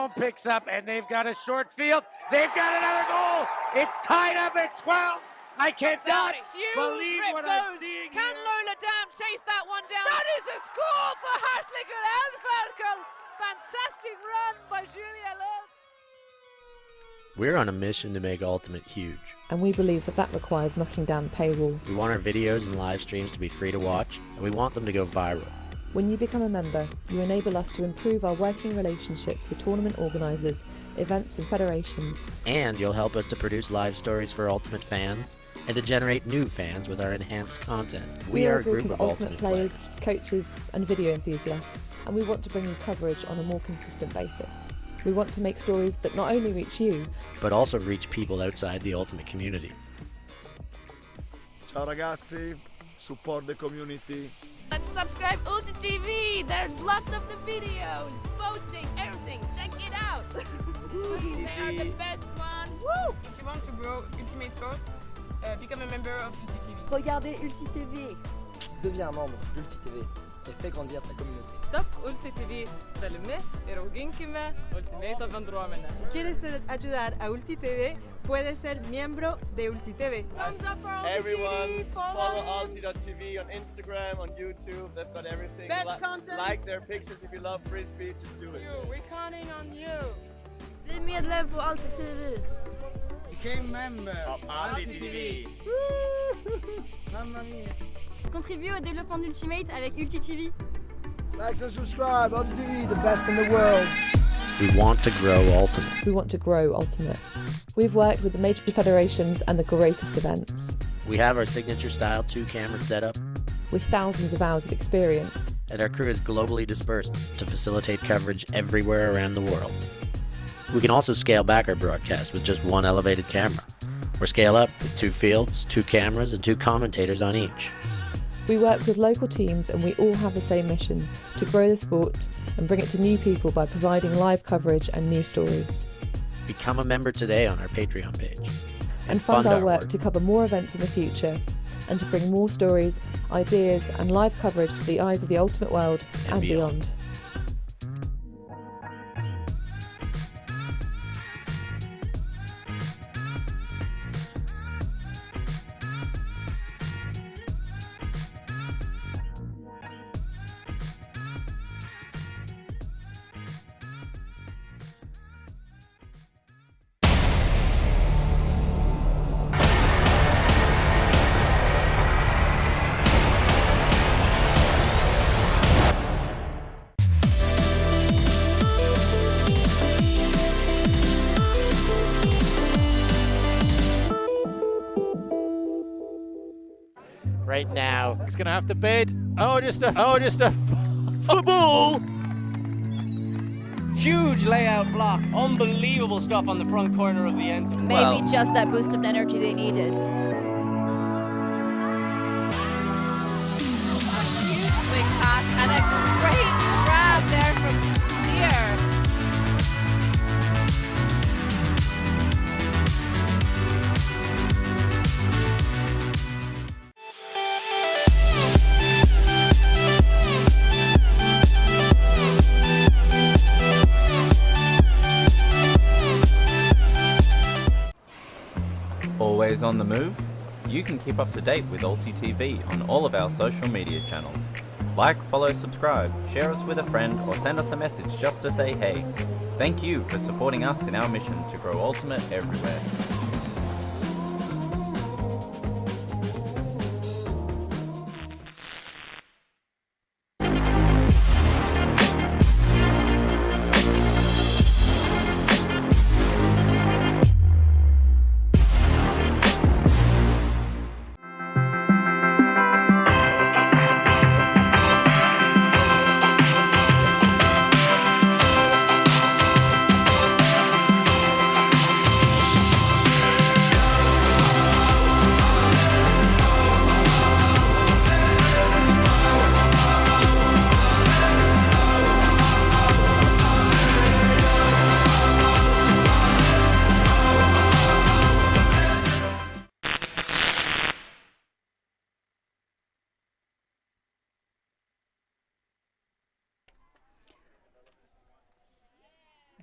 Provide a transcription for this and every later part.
zone picks up, and they've got a short field. They've got another goal. It's tied up at 12. I cannot believe what I'm seeing Can here. Lola Dam chase that one down? That is a score for Hartleger Elferkel. Fantastic run by Julia Lutz. We're on a mission to make Ultimate huge. And we believe that requires knocking down the paywall. We want our videos and live streams to be free to watch, and we want them to go viral. When you become a member, you enable us to improve our working relationships with tournament organisers, events and federations. And you'll help us to produce live stories for Ultimate fans, and to generate new fans with our enhanced content. We are a group of Ultimate players, coaches and video enthusiasts, and we want to bring you coverage on a more consistent basis. We want to make stories that not only reach you, but also reach people outside the Ultimate community. Ciao ragazzi, support the community. Let's subscribe Ulti TV. There's lots of the videos, posting, everything. Check it out. They are the best one. Woo! If you want to grow Ultimate Sports, become a member of Ulti TV. Regardez Ulti TV. Deviens un membre d'Ulti TV et fais grandir ta communauté. Top Ulti TV فيلم يروجين كما Ultimate vendromena. Si quieres ayudar a Ulti TV, puedes ser miembro de Ulti TV. Everyone, follow Ulti.tv on Instagram, on YouTube. They've got everything. Best content. Like their pictures if you love frisbee. Just do it. We're counting on you. Bli medlem på Ulti TV. Became member of Ulti TV. Mamma mia. Contribue au développement d'Ultimate avec Ulti TV. Like and subscribe, Ulti TV, the best in the world. We want to grow Ultimate. we want to grow Ultimate. We've worked with the major federations and the greatest events. We have our signature style 2-camera setup, With thousands of hours of experience, and our crew is globally dispersed to facilitate coverage everywhere around the world. We can also scale back our broadcast with just one elevated camera, or scale up with 2 fields, 2 cameras, and 2 commentators on each. we work with local teams and we all have the same mission, to grow the sport and bring it to new people by providing live coverage and news stories. Become a member today on our Patreon page. And fund our work to cover more events in the future and to bring more stories, ideas and live coverage to the eyes of the Ultimate world and beyond. Right now, He's gonna have to bid. Just a football. Huge layout block. Unbelievable stuff on the front corner of the end zone. Maybe just that boost of energy they needed. Huge swing pass and a great grab there from Steer. Always on the move? You can keep up to date with Ulti TV on all of our social media channels. Like, follow, subscribe, share us with a friend, or send us a message just to say hey. Thank you for supporting us in our mission to grow Ultimate everywhere.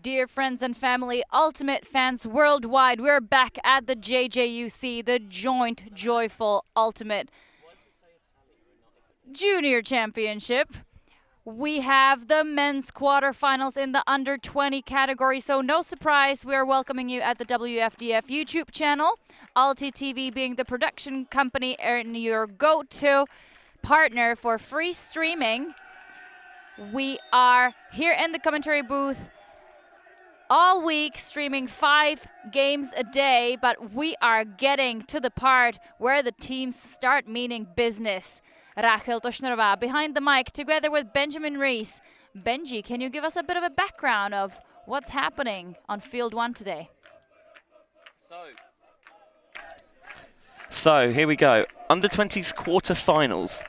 Dear friends and family, ultimate fans worldwide, we're back at the WJUC, the joint, joyful, ultimate junior championship. We have the men's quarterfinals in the under 20 category, so no surprise, we are welcoming you at the WFDF YouTube channel. Alti TV being the production company and your go-to partner for free streaming. We are here in the commentary booth all week streaming 5 games a day, but we are getting to the part where the teams start meaning business. Rachel Toshnerová behind the mic together with Benjamin Rees. Benji, can you give us a bit of a background of what's happening on field 1 today? So here we go. Under 20s quarterfinals.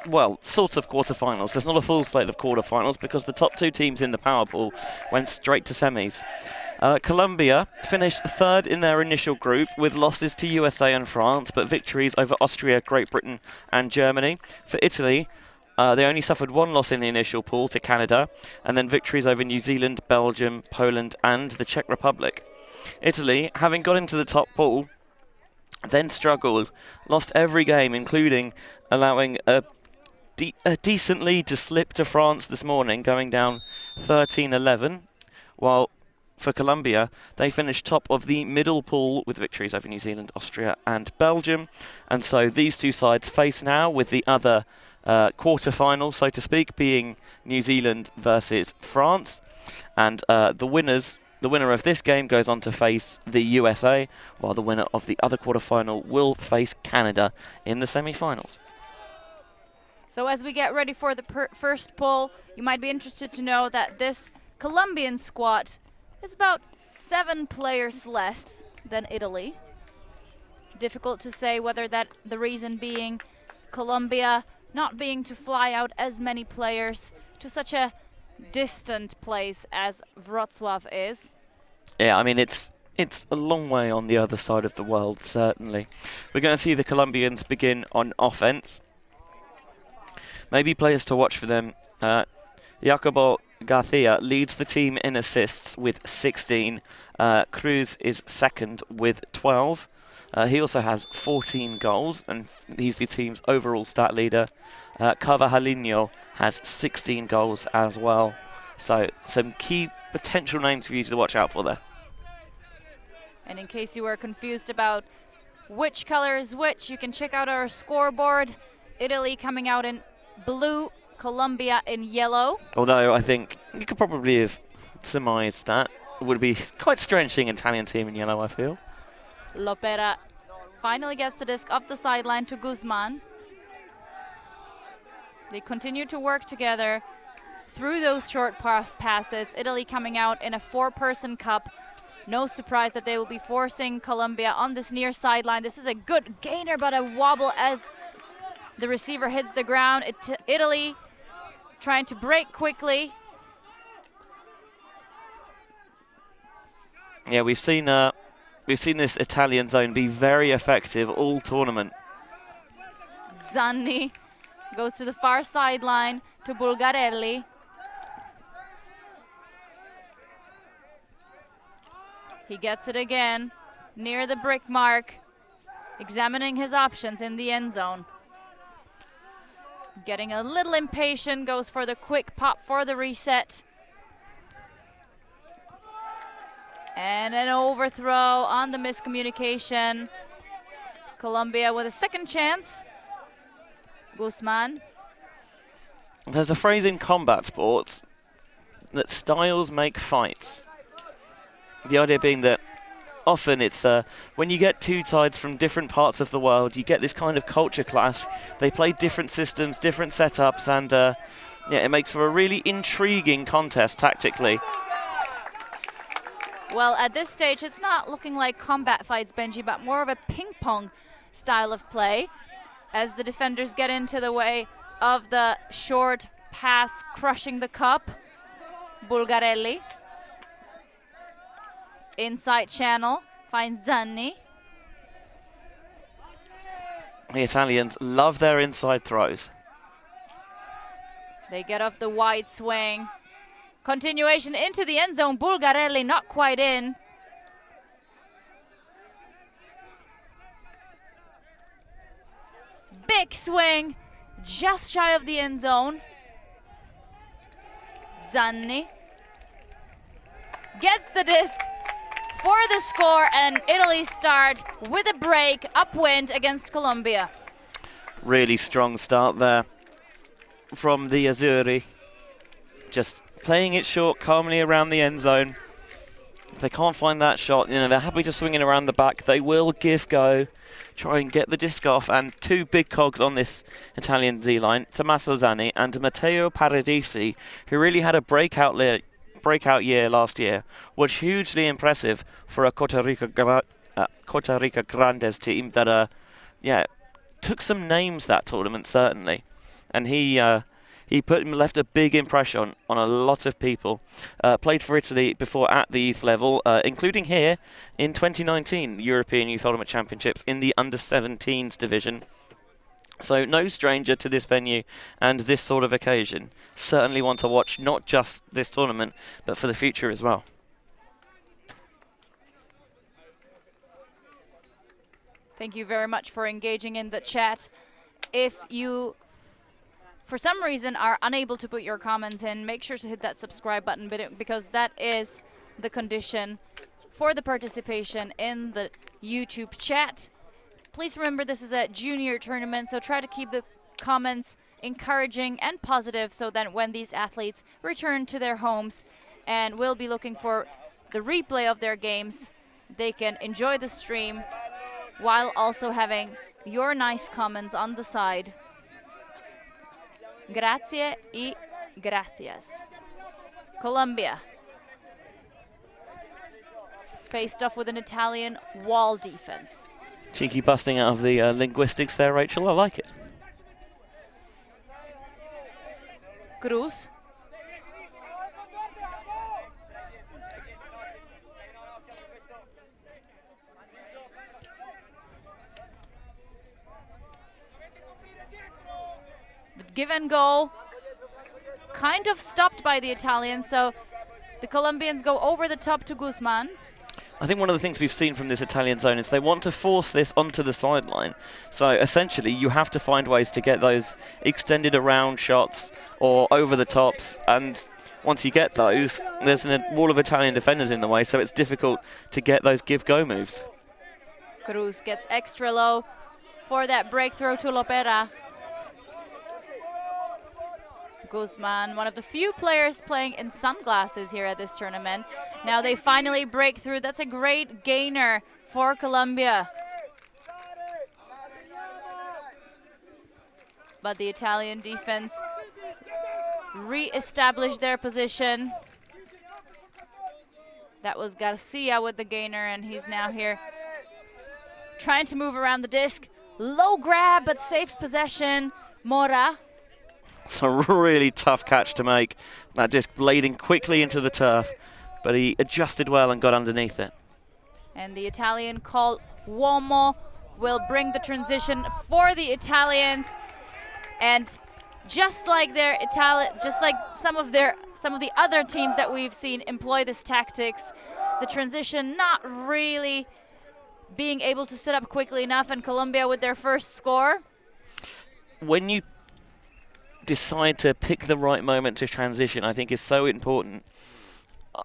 Well, sort of quarterfinals. There's not a full slate of quarterfinals because the top 2 teams in the power pool went straight to semis. Colombia finished 3rd in their initial group with losses to USA and France, but victories over Austria, Great Britain and Germany. For Italy, they only suffered 1 loss in the initial pool to Canada, and then victories over New Zealand, Belgium, Poland and the Czech Republic. Italy, having got into the top pool, then struggled, lost every game, including allowing a decent lead to slip to France this morning, going down 13-11, while for Colombia, they finished top of the middle pool with victories over New Zealand, Austria and Belgium. And so these 2 sides face now with the other quarter-final, so to speak, being New Zealand versus France. And the winner of this game goes on to face the USA, while the winner of the other quarter-final will face Canada in the semi-finals. So as we get ready for the first poll, you might be interested to know that this Colombian squad is about 7 players less than Italy. Difficult to say whether that the reason being Colombia not being to fly out as many players to such a distant place as Wrocław is. Yeah, I mean, it's a long way on the other side of the world, certainly. We're going to see the Colombians begin on offense. Maybe players to watch for them. Jacobo Garcia leads the team in assists with 16. Cruz is second with 12. He also has 14 goals, and he's the team's overall stat leader. Carvajalino has 16 goals as well. So some key potential names for you to watch out for there. And in case you were confused about which color is which, you can check out our scoreboard. Italy coming out in blue, Colombia in yellow. Although I think you could probably have surmised that. It would be quite strange seeing an Italian team in yellow, I feel. Lopera finally gets the disc off the sideline to Guzman. They continue to work together through those short passes. Italy coming out in a 4-person cup. No surprise that they will be forcing Colombia on this near sideline. This is a good gainer, but a wobble as the receiver hits the ground. Italy trying to break quickly. Yeah, we've seen this Italian zone be very effective all tournament. Zanni goes to the far sideline to Bulgarelli. He gets it again near the brick mark, examining his options in the end zone. Getting a little impatient, goes for the quick pop for the reset. And an overthrow on the miscommunication. Colombia with a second chance. Guzman. There's a phrase in combat sports that styles make fights. The idea being that often it's when you get 2 sides from different parts of the world, you get this kind of culture clash. They play different systems, different setups, and yeah, it makes for a really intriguing contest tactically. Well, at this stage, it's not looking like combat fights, Benji, but more of a ping-pong style of play as the defenders get into the way of the short pass crushing the cup. Bulgarelli. Inside channel, finds Zanni. The Italians love their inside throws. They get off the wide swing. Continuation into the end zone. Bulgarelli not quite in. Big swing, just shy of the end zone. Zanni gets the disc for the score, and Italy start with a break, upwind against Colombia. Really strong start there from the Azzurri. Just playing it short, calmly around the end zone. If they can't find that shot, you know, they're happy to swing it around the back. They will give go, try and get the disc off. And two big cogs on this Italian D-line, Tommaso Zanni and Matteo Paradisi, who really had a breakout year last year, was hugely impressive for a Costa Rica Grandes team that, took some names that tournament, certainly. And he left a big impression on a lot of people. Played for Italy before at the youth level, including here in 2019, the European Youth Ultimate Championships in the under-17s division. So no stranger to this venue and this sort of occasion. Certainly want to watch not just this tournament, but for the future as well. Thank you very much for engaging in the chat. If you, for some reason, are unable to put your comments in, make sure to hit that subscribe button, because that is the condition for the participation in the YouTube chat. Please remember this is a junior tournament, so try to keep the comments encouraging and positive so that when these athletes return to their homes and will be looking for the replay of their games, they can enjoy the stream while also having your nice comments on the side. Grazie y gracias. Colombia faced off with an Italian wall defense. Cheeky busting out of the linguistics there, Rachel. I like it. Cruz. Give and go, kind of stopped by the Italians, so the Colombians go over the top to Guzman. I think one of the things we've seen from this Italian zone is they want to force this onto the sideline. So essentially you have to find ways to get those extended around shots or over the tops, and once you get those, there's a wall of Italian defenders in the way, so it's difficult to get those give-go moves. Cruz gets extra low for that breakthrough to Lopera. Guzman, one of the few players playing in sunglasses here at this tournament. Now they finally break through. That's a great gainer for Colombia. But the Italian defense re-established their position. That was Garcia with the gainer, and he's now here trying to move around the disc. Low grab, but safe possession. Mora. It's a really tough catch to make. That disc blading quickly into the turf, but he adjusted well and got underneath it. And the Italian call Uomo will bring the transition for the Italians. And just like some of the other teams that we've seen employ this tactics, the transition not really being able to set up quickly enough, and Colombia with their first score. When you decide to pick the right moment to transition, I think is so important.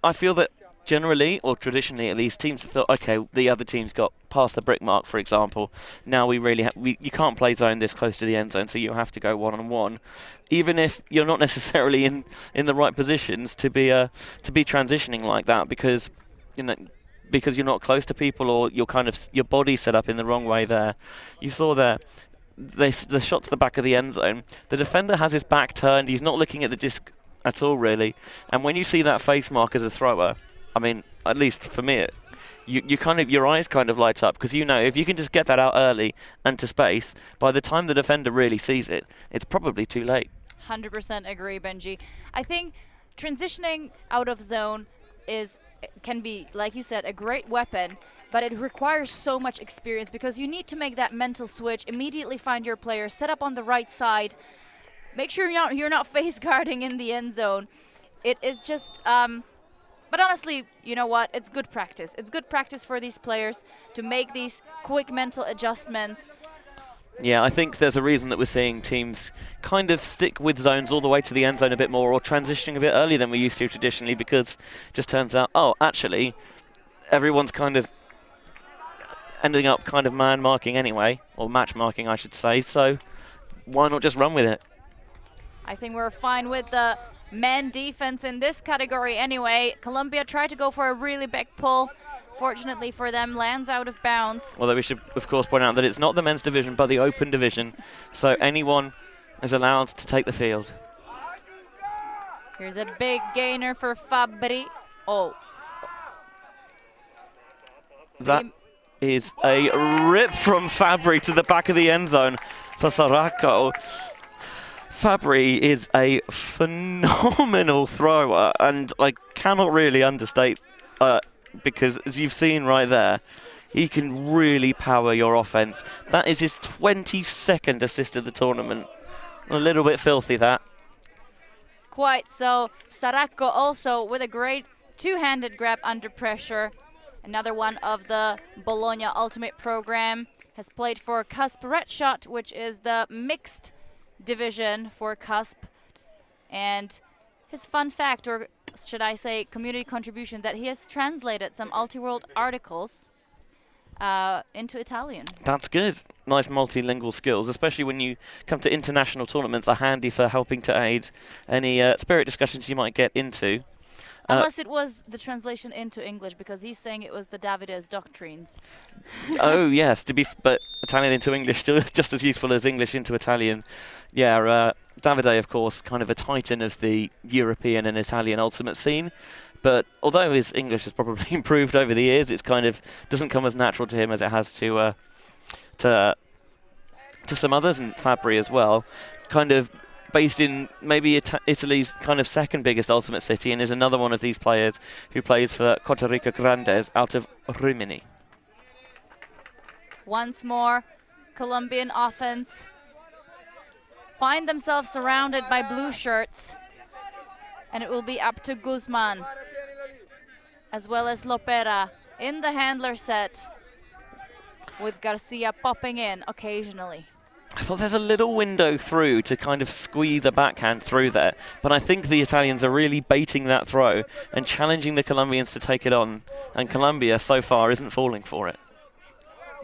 I feel that generally, or traditionally at least, teams thought, okay, the other team's got past the brick mark, for example. Now we really you can't play zone this close to the end zone, so you have to go one-on-one, even if you're not necessarily in the right positions to be transitioning like that, because you're not close to people, or your body's set up in the wrong way there. You saw there. The shot to the back of the end zone, the defender has his back turned, he's not looking at the disc at all really, and when you see that face mark as a thrower, I mean, at least for me, your eyes kind of light up, because if you can just get that out early and to space, by the time the defender really sees it, it's probably too late. 100% agree, Benji. I think transitioning out of zone can be, like you said, a great weapon, but it requires so much experience, because you need to make that mental switch, immediately find your player, set up on the right side, make sure you're not face guarding in the end zone. it is just, but honestly, you know what? It's good practice. It's good practice for these players to make these quick mental adjustments. Yeah, I think there's a reason that we're seeing teams kind of stick with zones all the way to the end zone a bit more, or transitioning a bit earlier than we used to traditionally, because it just turns out, oh, actually, everyone's kind of ending up kind of man marking anyway, or match marking, I should say, so why not just run with it? I think we're fine with the man defense in this category anyway. Colombia tried to go for a really big pull. Fortunately for them, lands out of bounds. Although we should, of course, point out that it's not the men's division, but the open division. So anyone is allowed to take the field. Here's a big gainer for Fabri. Oh. That is a rip from Fabri to the back of the end zone for Saracco. Fabri is a phenomenal thrower, and I cannot really understate because, as you've seen right there, he can really power your offense. That is his 22nd assist of the tournament. A little bit filthy, that. Quite so. Saracco also with a great two-handed grab under pressure. Another one of the Bologna Ultimate program. Has played for CUSP Red Shot, which is the mixed division for CUSP. And his fun fact, or should I say community contribution, that he has translated some Ultiworld articles into Italian. That's good. Nice multilingual skills, especially when you come to international tournaments, are handy for helping to aid any spirit discussions you might get into. Unless it was the translation into English, because he's saying it was the Davide's doctrines. Oh yes, but Italian into English still just as useful as English into Italian. Yeah, Davide, of course, kind of a titan of the European and Italian ultimate scene. But although his English has probably improved over the years, it's kind of doesn't come as natural to him as it has to some others, and Fabri as well. Kind of based in maybe Italy's kind of second biggest ultimate city, and is another one of these players who plays for Costa Rica Grandes out of Rimini. Once more, Colombian offense find themselves surrounded by blue shirts, and it will be up to Guzman as well as Lopera in the handler set, with Garcia popping in occasionally. I thought there's a little window through to kind of squeeze a backhand through there, but I think the Italians are really baiting that throw and challenging the Colombians to take it on, and Colombia so far isn't falling for it.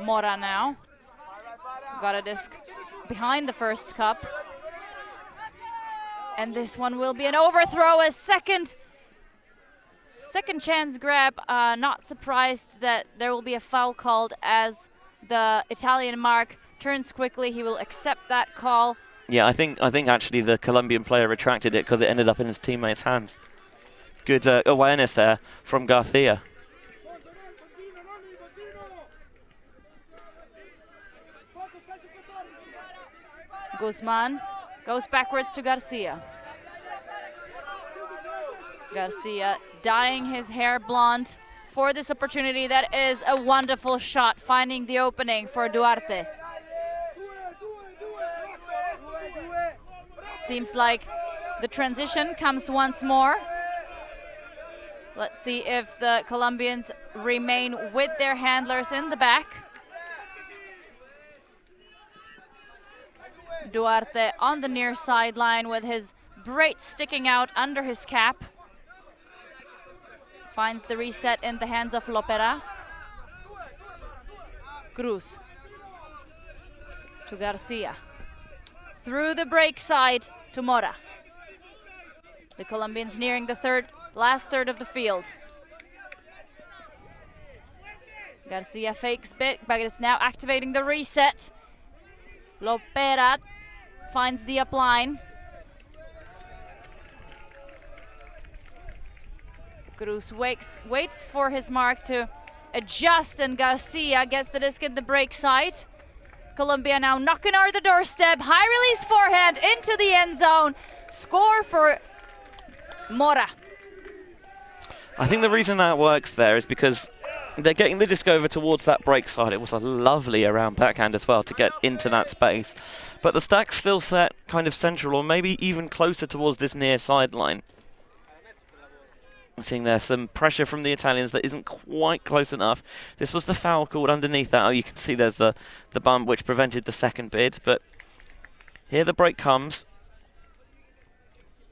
Mora now got a disc behind the first cup, and this one will be an overthrow, a second chance grab. Not surprised that there will be a foul called as the Italian mark turns quickly. He will accept that call. Yeah, I think actually the Colombian player retracted it because it ended up in his teammate's hands. Good awareness there from Garcia. Guzman goes backwards to Garcia. Garcia dyeing his hair blonde for this opportunity. That is a wonderful shot, finding the opening for Duarte. Seems like the transition comes once more. Let's see if the Colombians remain with their handlers in the back. Duarte on the near sideline with his braids sticking out under his cap. Finds the reset in the hands of Lopera. Cruz to Garcia. Through the break side to Mora. The Colombians nearing the last third of the field. Garcia fakes bit, but is now activating the reset. Lopera finds the up line. Cruz waits for his mark to adjust, and Garcia gets the disc in the break side. Colombia now knocking on the doorstep. High release forehand into the end zone. Score for Mora. I think the reason that works there is because they're getting the disc over towards that break side. It was a lovely around backhand as well to get into that space. But the stack's still set kind of central, or maybe even closer towards this near sideline. I'm seeing there some pressure from the Italians that isn't quite close enough. This was the foul called underneath that. Oh, you can see there's the bump which prevented the second bid, but here the break comes.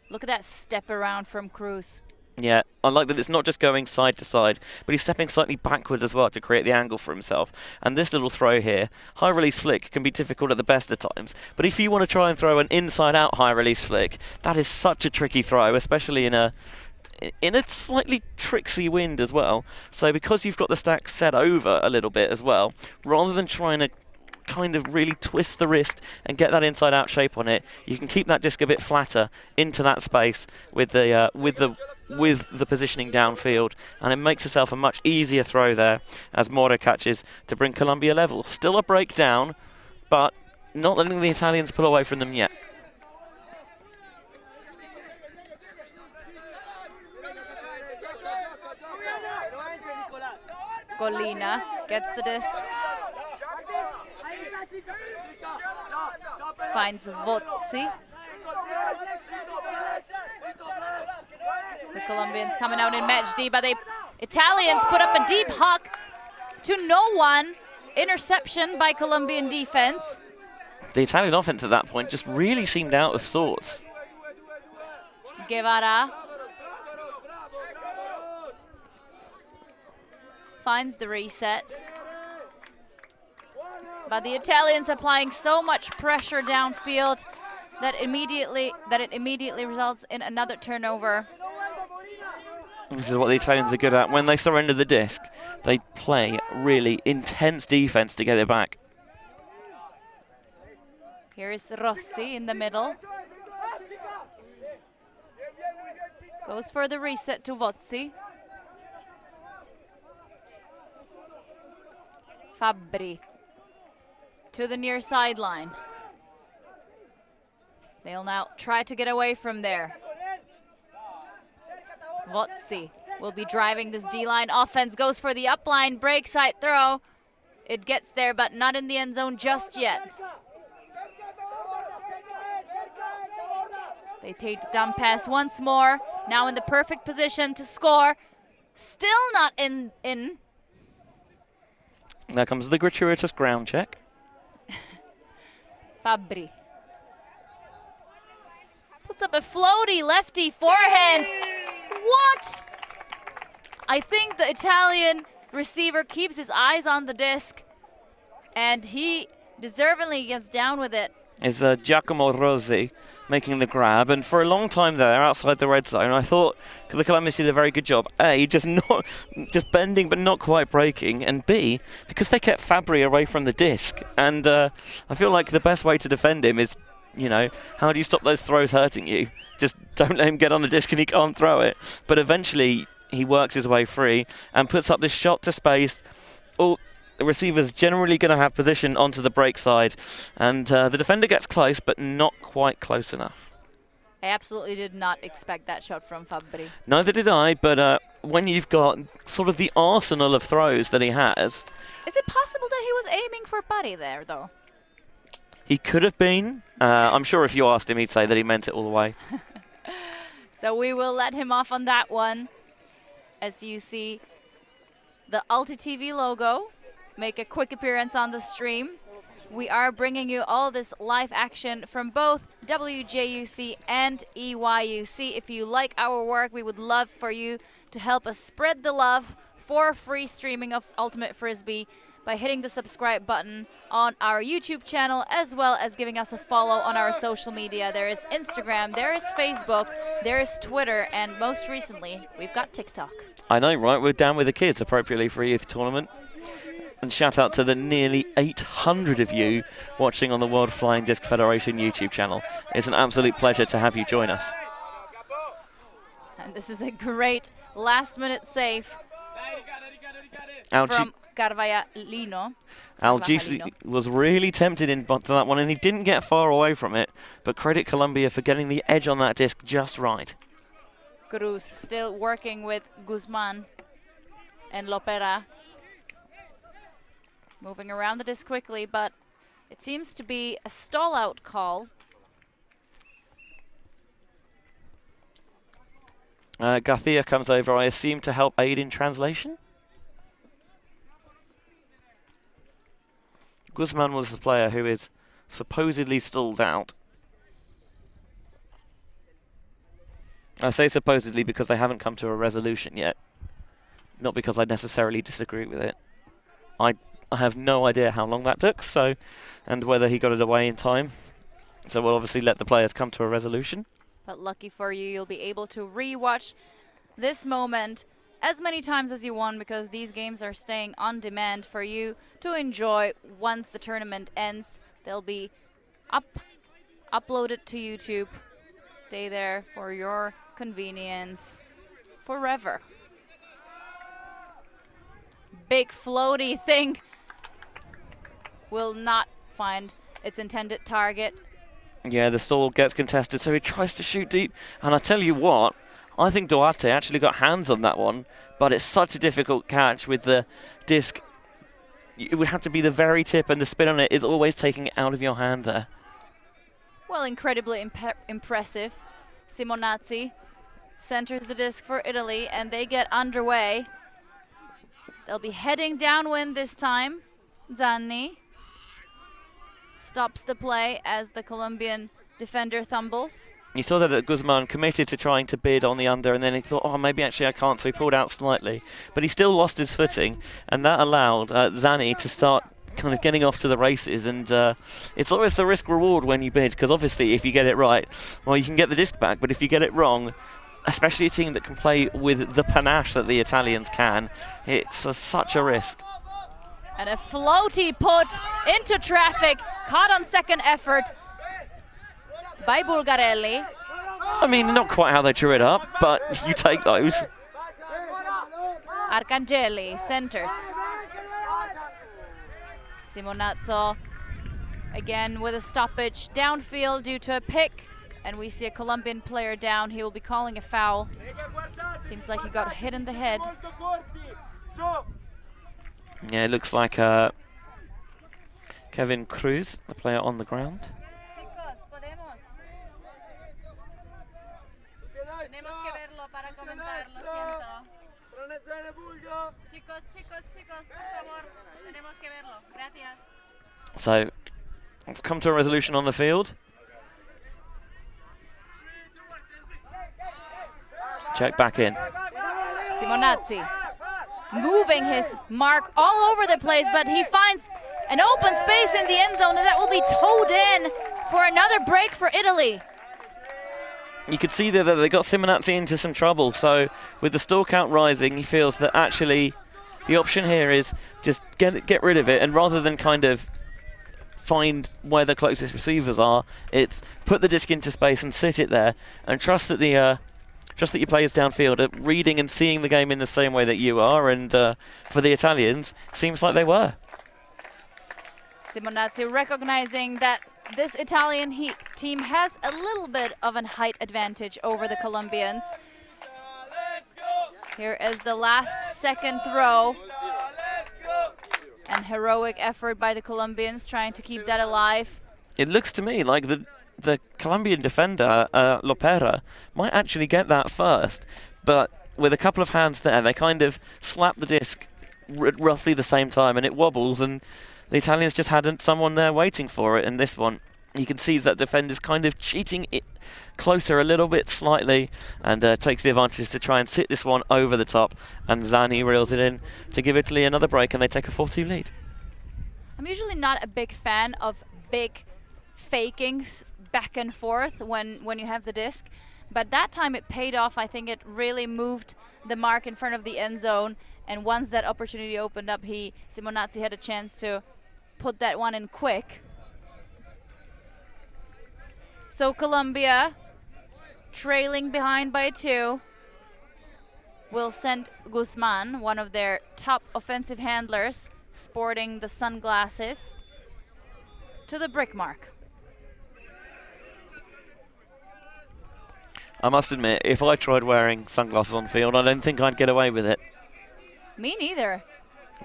Look at that step around from Cruz. Yeah, I like that it's not just going side to side, but he's stepping slightly backward as well to create the angle for himself. And this little throw here, high release flick, can be difficult at the best of times. But if you want to try and throw an inside out high release flick, that is such a tricky throw, especially in a slightly tricksy wind as well. So because you've got the stack set over a little bit as well, rather than trying to kind of really twist the wrist and get that inside out shape on it, you can keep that disc a bit flatter into that space with the positioning downfield, and it makes yourself a much easier throw there as Mora catches to bring Colombia level. Still a breakdown, but not letting the Italians pull away from them yet. Golina gets the disc. Finds Vozzi. The Colombians coming out in match D, but the Italians put up a deep huck to no one. Interception by Colombian defense. The Italian offense at that point just really seemed out of sorts. Guevara finds the reset. But the Italians applying so much pressure downfield that it immediately results in another turnover. This is what the Italians are good at. When they surrender the disc, they play really intense defense to get it back. Here is Rossi in the middle. Goes for the reset to Vozzi. Fabri to the near sideline. They'll now try to get away from there. Vozzi will be driving this D-line offense, goes for the upline break side throw. It gets there, but not in the end zone just yet. They take the dump pass once more, now in the perfect position to score. Still not in. There comes the gratuitous ground check. Fabri puts up a floaty lefty forehand. What? I think the Italian receiver keeps his eyes on the disc, and he deservingly gets down with it. It's Giacomo Rossi making the grab, and for a long time there outside the red zone, I thought the Colombians did a very good job. A, just bending but not quite breaking, and B, because they kept Fabri away from the disc. And I feel like the best way to defend him is, you know, how do you stop those throws hurting you? Just don't let him get on the disc and he can't throw it. But eventually he works his way free and puts up this shot to space. Oh, the receiver's generally going to have position onto the break side, and the defender gets close, but not quite close enough. I absolutely did not expect that shot from Fabri. Neither did I, but when you've got sort of the arsenal of throws that he has... Is it possible that he was aiming for Pari there, though? He could have been. I'm sure if you asked him, he'd say that he meant it all the way. So we will let him off on that one. As you see the Alti TV logo make a quick appearance on the stream. We are bringing you all this live action from both WJUC and EYUC. If you like our work, we would love for you to help us spread the love for free streaming of Ultimate Frisbee by hitting the subscribe button on our YouTube channel, as well as giving us a follow on our social media. There is Instagram, there is Facebook, there is Twitter, and most recently, we've got TikTok. I know, right? We're down with the kids appropriately for a youth tournament. And shout out to the nearly 800 of you watching on the World Flying Disc Federation YouTube channel. It's an absolute pleasure to have you join us. And this is a great last-minute save from Carvajallino. Algisi was really tempted into that one, and he didn't get far away from it. But credit Colombia for getting the edge on that disc just right. Cruz still working with Guzman and Lopera. Moving around the disc quickly, but it seems to be a stall-out call. Garcia comes over, I assume, to help aid in translation. Guzman was the player who is supposedly stalled out. I say supposedly because they haven't come to a resolution yet. Not because I necessarily disagree with it. I have no idea how long that took, and whether he got it away in time. So we'll obviously let the players come to a resolution. But lucky for you, you'll be able to re-watch this moment as many times as you want, because these games are staying on demand for you to enjoy once the tournament ends. They'll be uploaded to YouTube. Stay there for your convenience forever. Big floaty thing will not find its intended target. Yeah, the stall gets contested, so he tries to shoot deep. And I tell you what, I think Duarte actually got hands on that one, but it's such a difficult catch with the disc. It would have to be the very tip, and the spin on it is always taking it out of your hand there. Well, incredibly impressive. Simonazzi centers the disc for Italy, and they get underway. They'll be heading downwind this time. Zanni stops the play as the Colombian defender thumbles. You saw that Guzman committed to trying to bid on the under, and then he thought, oh, maybe actually I can't, so he pulled out slightly. But he still lost his footing, and that allowed Zanni to start kind of getting off to the races. And it's always the risk-reward when you bid, because obviously if you get it right, well, you can get the disc back, but if you get it wrong, especially a team that can play with the panache that the Italians can, it's such a risk. And a floaty put into traffic, caught on second effort by Bulgarelli. I mean, not quite how they drew it up, but you take those. Arcangeli centers. Simonazzo again with a stoppage downfield due to a pick. And we see a Colombian player down. He will be calling a foul. Seems like he got hit in the head. Yeah, it looks like Kevin Cruz, the player on the ground. So, I've come to a resolution on the field. Check back in. Simonazzi moving his mark all over the place, but he finds an open space in the end zone, and that will be towed in for another break for Italy. You could see there that they got Simonazzi into some trouble, so with the stall count rising, he feels that actually the option here is just get rid of it, and rather than kind of find where the closest receivers are, it's put the disc into space and sit it there, and trust that your players downfield are reading and seeing the game in the same way that you are, and for the Italians, seems like they were. Simonazzi recognizing that this Italian team has a little bit of a height advantage over the Colombians. Here is the last second throw. An heroic effort by the Colombians trying to keep that alive. It looks to me like the Colombian defender, Lopera, might actually get that first, but with a couple of hands there, they kind of slap the disc at roughly the same time, and it wobbles, and the Italians just hadn't someone there waiting for it. And this one, you can see that defender's kind of cheating it closer a little bit slightly, and takes the advantage to try and sit this one over the top, and Zanni reels it in to give Italy another break, and they take a 4-2 lead. I'm usually not a big fan of big fakings back and forth when you have the disc, but that time it paid off. I think it really moved the mark in front of the end zone, and once that opportunity opened up, Simonazzi had a chance to put that one in quick. So Colombia, trailing behind by 2, will send Guzman, one of their top offensive handlers, sporting the sunglasses, to the brick mark. I must admit, if I tried wearing sunglasses on field, I don't think I'd get away with it. Me neither.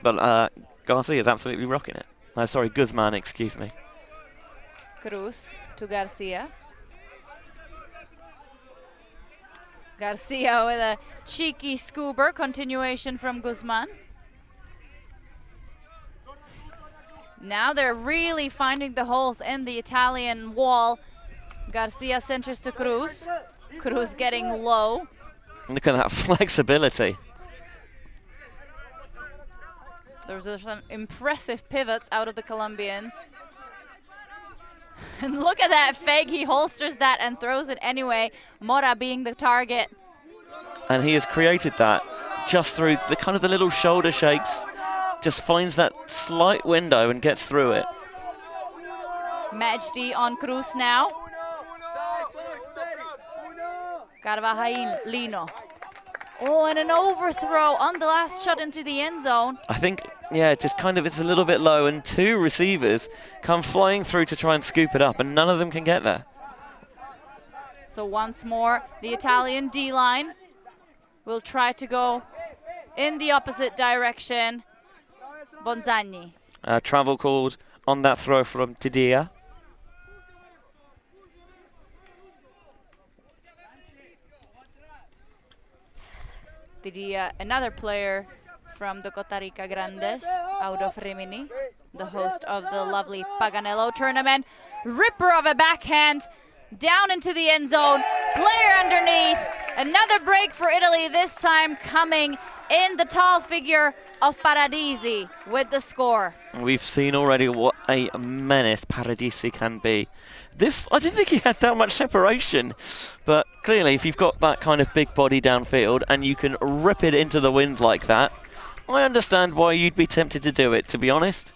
But Garcia is absolutely rocking it. No, sorry, Guzman, excuse me. Cruz to Garcia. Garcia with a cheeky scuba, continuation from Guzman. Now they're really finding the holes in the Italian wall. Garcia centers to Cruz. Cruz getting low. Look at that flexibility. Those are some impressive pivots out of the Colombians. And look at that fake. He holsters that and throws it anyway. Mora being the target. And he has created that just through the kind of the little shoulder shakes. Just finds that slight window and gets through it. Majdi on Cruz now. Carvajalino. Oh, and an overthrow on the last shot into the end zone. I think, yeah, just kind of it's a little bit low, and two receivers come flying through to try and scoop it up, and none of them can get there. So once more, the Italian D-line will try to go in the opposite direction. Bonzani. Travel called on that throw from Tidia. Tidia, another player from the Costa Rica Grandes, out of Rimini, the host of the lovely Paganello tournament. Ripper of a backhand, down into the end zone, player underneath. Another break for Italy, this time coming in the tall figure of Paradisi with the score. We've seen already what a menace Paradisi can be. I didn't think he had that much separation, but clearly if you've got that kind of big body downfield and you can rip it into the wind like that, I understand why you'd be tempted to do it, to be honest.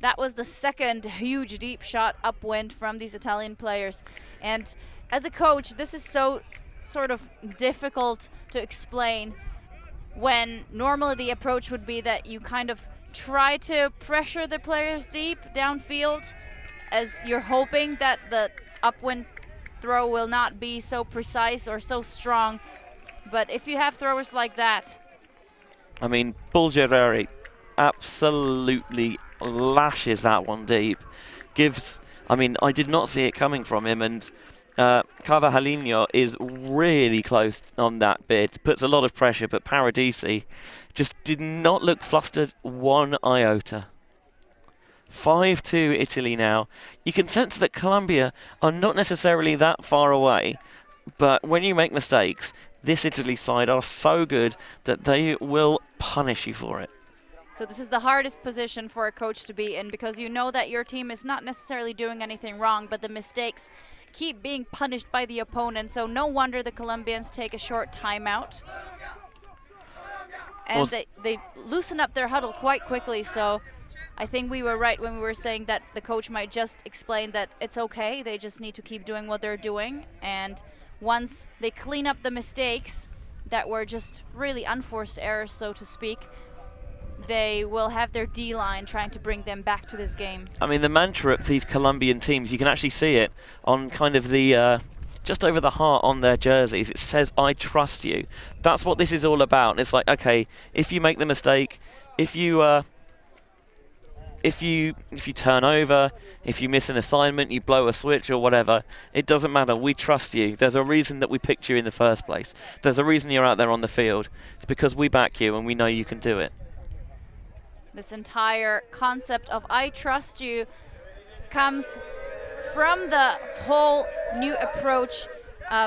That was the second huge deep shot upwind from these Italian players. And as a coach, this is so sort of difficult to explain when normally the approach would be that you kind of try to pressure the players deep downfield as you're hoping that the upwind throw will not be so precise or so strong. But if you have throwers like that... I mean, Bulgereri absolutely lashes that one deep. I did not see it coming from him, and Carvajalino is really close on that bid. Puts a lot of pressure, but Paradisi just did not look flustered one iota. 5-2 Italy now. You can sense that Colombia are not necessarily that far away, but when you make mistakes, this Italy side are so good that they will punish you for it. So this is the hardest position for a coach to be in, because you know that your team is not necessarily doing anything wrong, but the mistakes keep being punished by the opponent. So no wonder the Colombians take a short timeout. And they loosen up their huddle quite quickly. So I think we were right when we were saying that the coach might just explain that it's okay. They just need to keep doing what they're doing. And once they clean up the mistakes that were just really unforced errors, so to speak, they will have their D-line trying to bring them back to this game. I mean, the mantra of these Colombian teams, you can actually see it on kind of the, just over the heart on their jerseys. It says, I trust you. That's what this is all about. It's like, okay, if you make the mistake, if you turn over, if you miss an assignment, you blow a switch or whatever, it doesn't matter. We trust you. There's a reason that we picked you in the first place. There's a reason you're out there on the field. It's because we back you and we know you can do it. This entire concept of I trust you comes from the whole new approach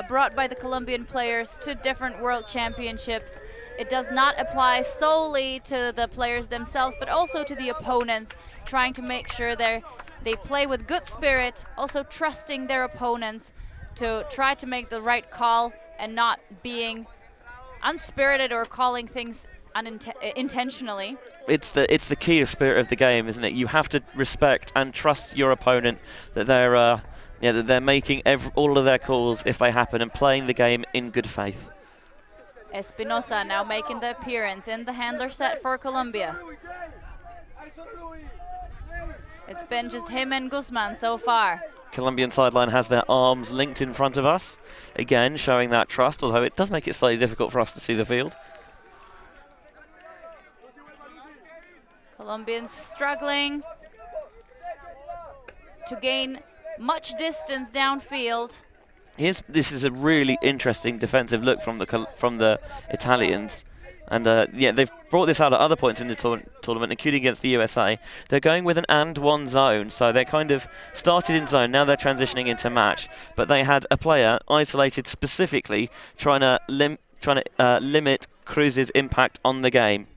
brought by the Colombian players to different world championships. It does not apply solely to the players themselves, but also to the opponents, trying to make sure they play with good spirit, also trusting their opponents to try to make the right call and not being unspirited or calling things intentionally. It's the key of spirit of the game, isn't it? You have to respect and trust your opponent, that they're making all of their calls if they happen, and playing the game in good faith. Espinosa now making the appearance in the handler set for Colombia. It's been just him and Guzman so far. Colombian sideline has their arms linked in front of us, again showing that trust, although it does make it slightly difficult for us to see the field. Colombians struggling to gain much distance downfield. This is a really interesting defensive look from the Italians. And yeah, they've brought this out at other points in the tournament, including against the USA. They're going with an and one zone, so they're kind of started in zone, now they're transitioning into match. But they had a player isolated specifically trying to limit Cruz's impact on the game.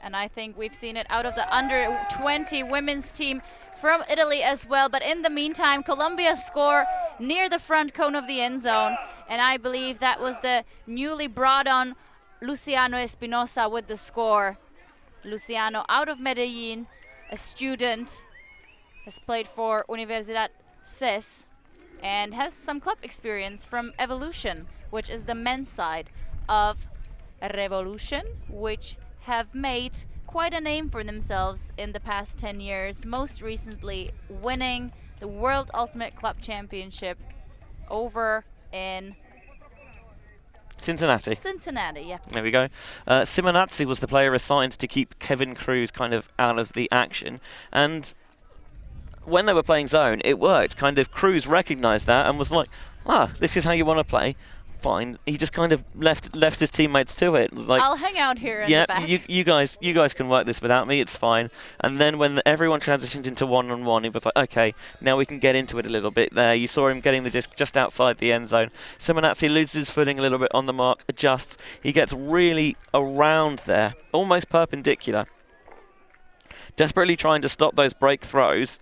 And I think we've seen it out of the under-20 women's team from Italy as well. But in the meantime, Colombia score near the front cone of the end zone. And I believe that was the newly brought on Luciano Espinosa with the score. Luciano out of Medellin, a student, has played for Universidad CES and has some club experience from Evolution, which is the men's side of Revolution, which have made quite a name for themselves in the past 10 years, most recently winning the World Ultimate Club Championship over in Cincinnati. Cincinnati, yeah. There we go. Simonazzi was the player assigned to keep Kevin Cruz kind of out of the action. And when they were playing zone, it worked. Kind of Cruz recognized that and was like, this is how you want to play. Fine. He just kind of left his teammates to it. It was like, I'll hang out here in the back. you guys can work this without me. It's fine. And then when everyone transitioned into one-on-one, he was like, okay, now we can get into it a little bit. There, you saw him getting the disc just outside the end zone. Simonazzi loses his footing a little bit on the mark, adjusts. He gets really around there, almost perpendicular, desperately trying to stop those break throws,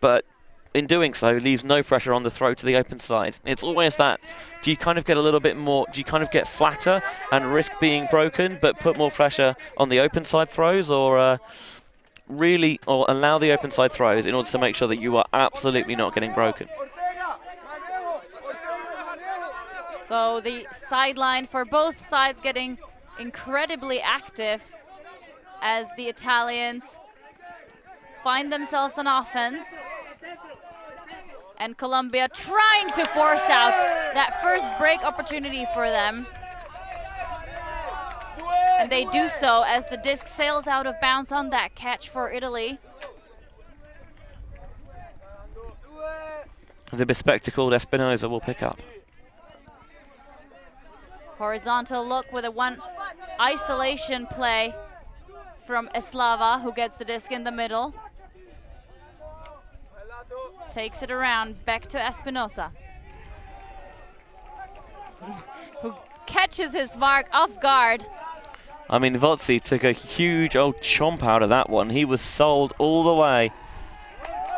but in doing so, leaves no pressure on the throw to the open side. It's always that, do you kind of get a little bit more, do you kind of get flatter and risk being broken, but put more pressure on the open side throws, or allow the open side throws in order to make sure that you are absolutely not getting broken? So the sideline for both sides getting incredibly active as the Italians find themselves on offense. And Colombia trying to force out that first break opportunity for them. And they do so as the disc sails out of bounds on that catch for Italy. The bespectacled Espinosa will pick up. Horizontal look with a one isolation play from Eslava, who gets the disc in the middle. Takes it around, back to Espinosa, who catches his mark off guard. I mean, Votsi took a huge old chomp out of that one. He was sold all the way.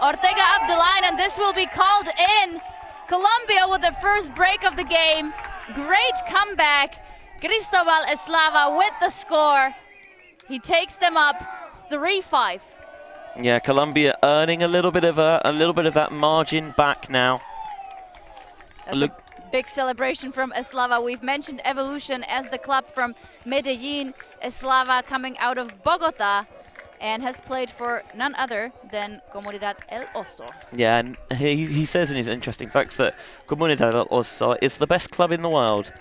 Ortega up the line, and this will be called in. Colombia with the first break of the game. Great comeback. Cristobal Eslava with the score. He takes them up 3-5. Yeah, Colombia earning a little bit of that margin back now. That's a big celebration from Eslava. We've mentioned Evolution as the club from Medellin. Eslava coming out of Bogota and has played for none other than Comunidad El Oso. Yeah, and he says in his interesting facts that Comunidad El Oso is the best club in the world.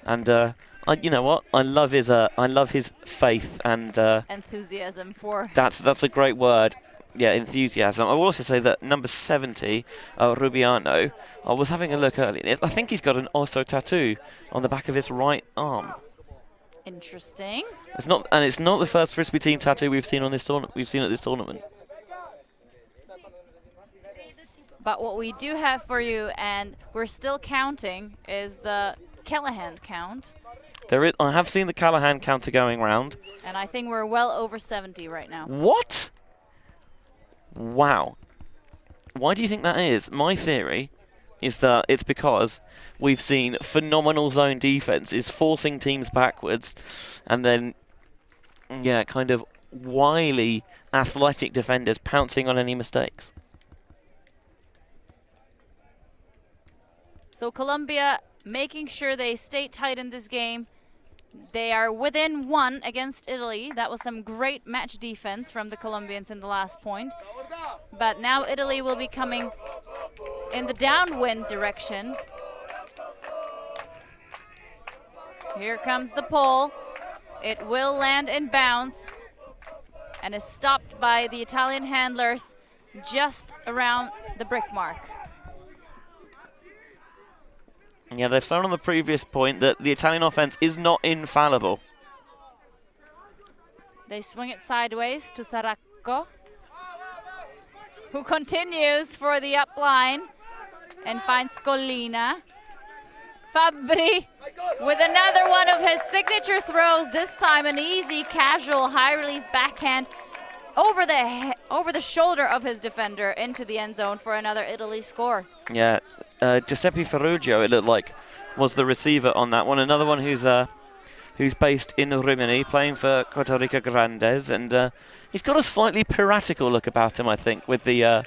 And you know what? I love his faith and enthusiasm for. That's a great word. Yeah, enthusiasm. I will also say that number 70, Rubiano. I was having a look earlier. I think he's got an Oso tattoo on the back of his right arm. Interesting. It's not the first Frisbee team tattoo we've seen on this tournament. We've seen at this tournament. But what we do have for you, and we're still counting, is the Callahan count. I have seen the Callahan counter going round. And I think we're well over 70 right now. What? Wow. Why do you think that is? My theory is that it's because we've seen phenomenal zone defenses forcing teams backwards, and then, yeah, kind of wily, athletic defenders pouncing on any mistakes. So Colombia making sure they stay tight in this game. They are within one against Italy. That was some great match defense from the Colombians in the last point. But now Italy will be coming in the downwind direction. Here comes the pole. It will land in bounds and is stopped by the Italian handlers just around the brick mark. Yeah, they've shown on the previous point that the Italian offense is not infallible. They swing it sideways to Saracco, who continues for the up line and finds Collina. Fabri with another one of his signature throws, this time an easy, casual, high-release backhand over the shoulder of his defender into the end zone for another Italy score. Yeah, Giuseppe Ferruggio, it looked like, was the receiver on that one. Another one who's based in Rimini, playing for Costa Rica Grandes, and he's got a slightly piratical look about him, I think, with the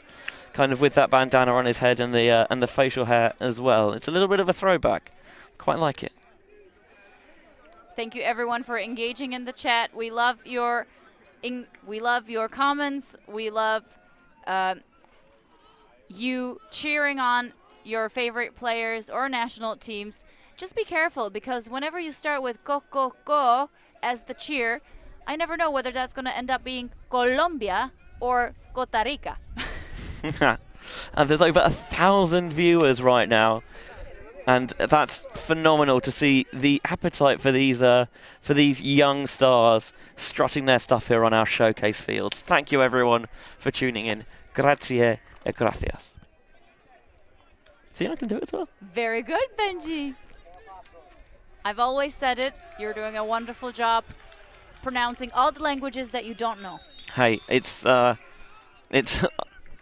kind of with that bandana on his head and the facial hair as well. It's a little bit of a throwback. Quite like it. Thank you everyone for engaging in the chat. We love your comments. We love you cheering on your favorite players or national teams. Just be careful, because whenever you start with go, go, go as the cheer, I never know whether that's going to end up being Colombia or Costa Rica. And there's over 1,000 viewers right now. And that's phenomenal to see the appetite for these young stars strutting their stuff here on our showcase fields. Thank you everyone for tuning in. Grazie e gracias. See, I can do it as well. Very good, Benji. I've always said it. You're doing a wonderful job pronouncing all the languages that you don't know. Hey, it's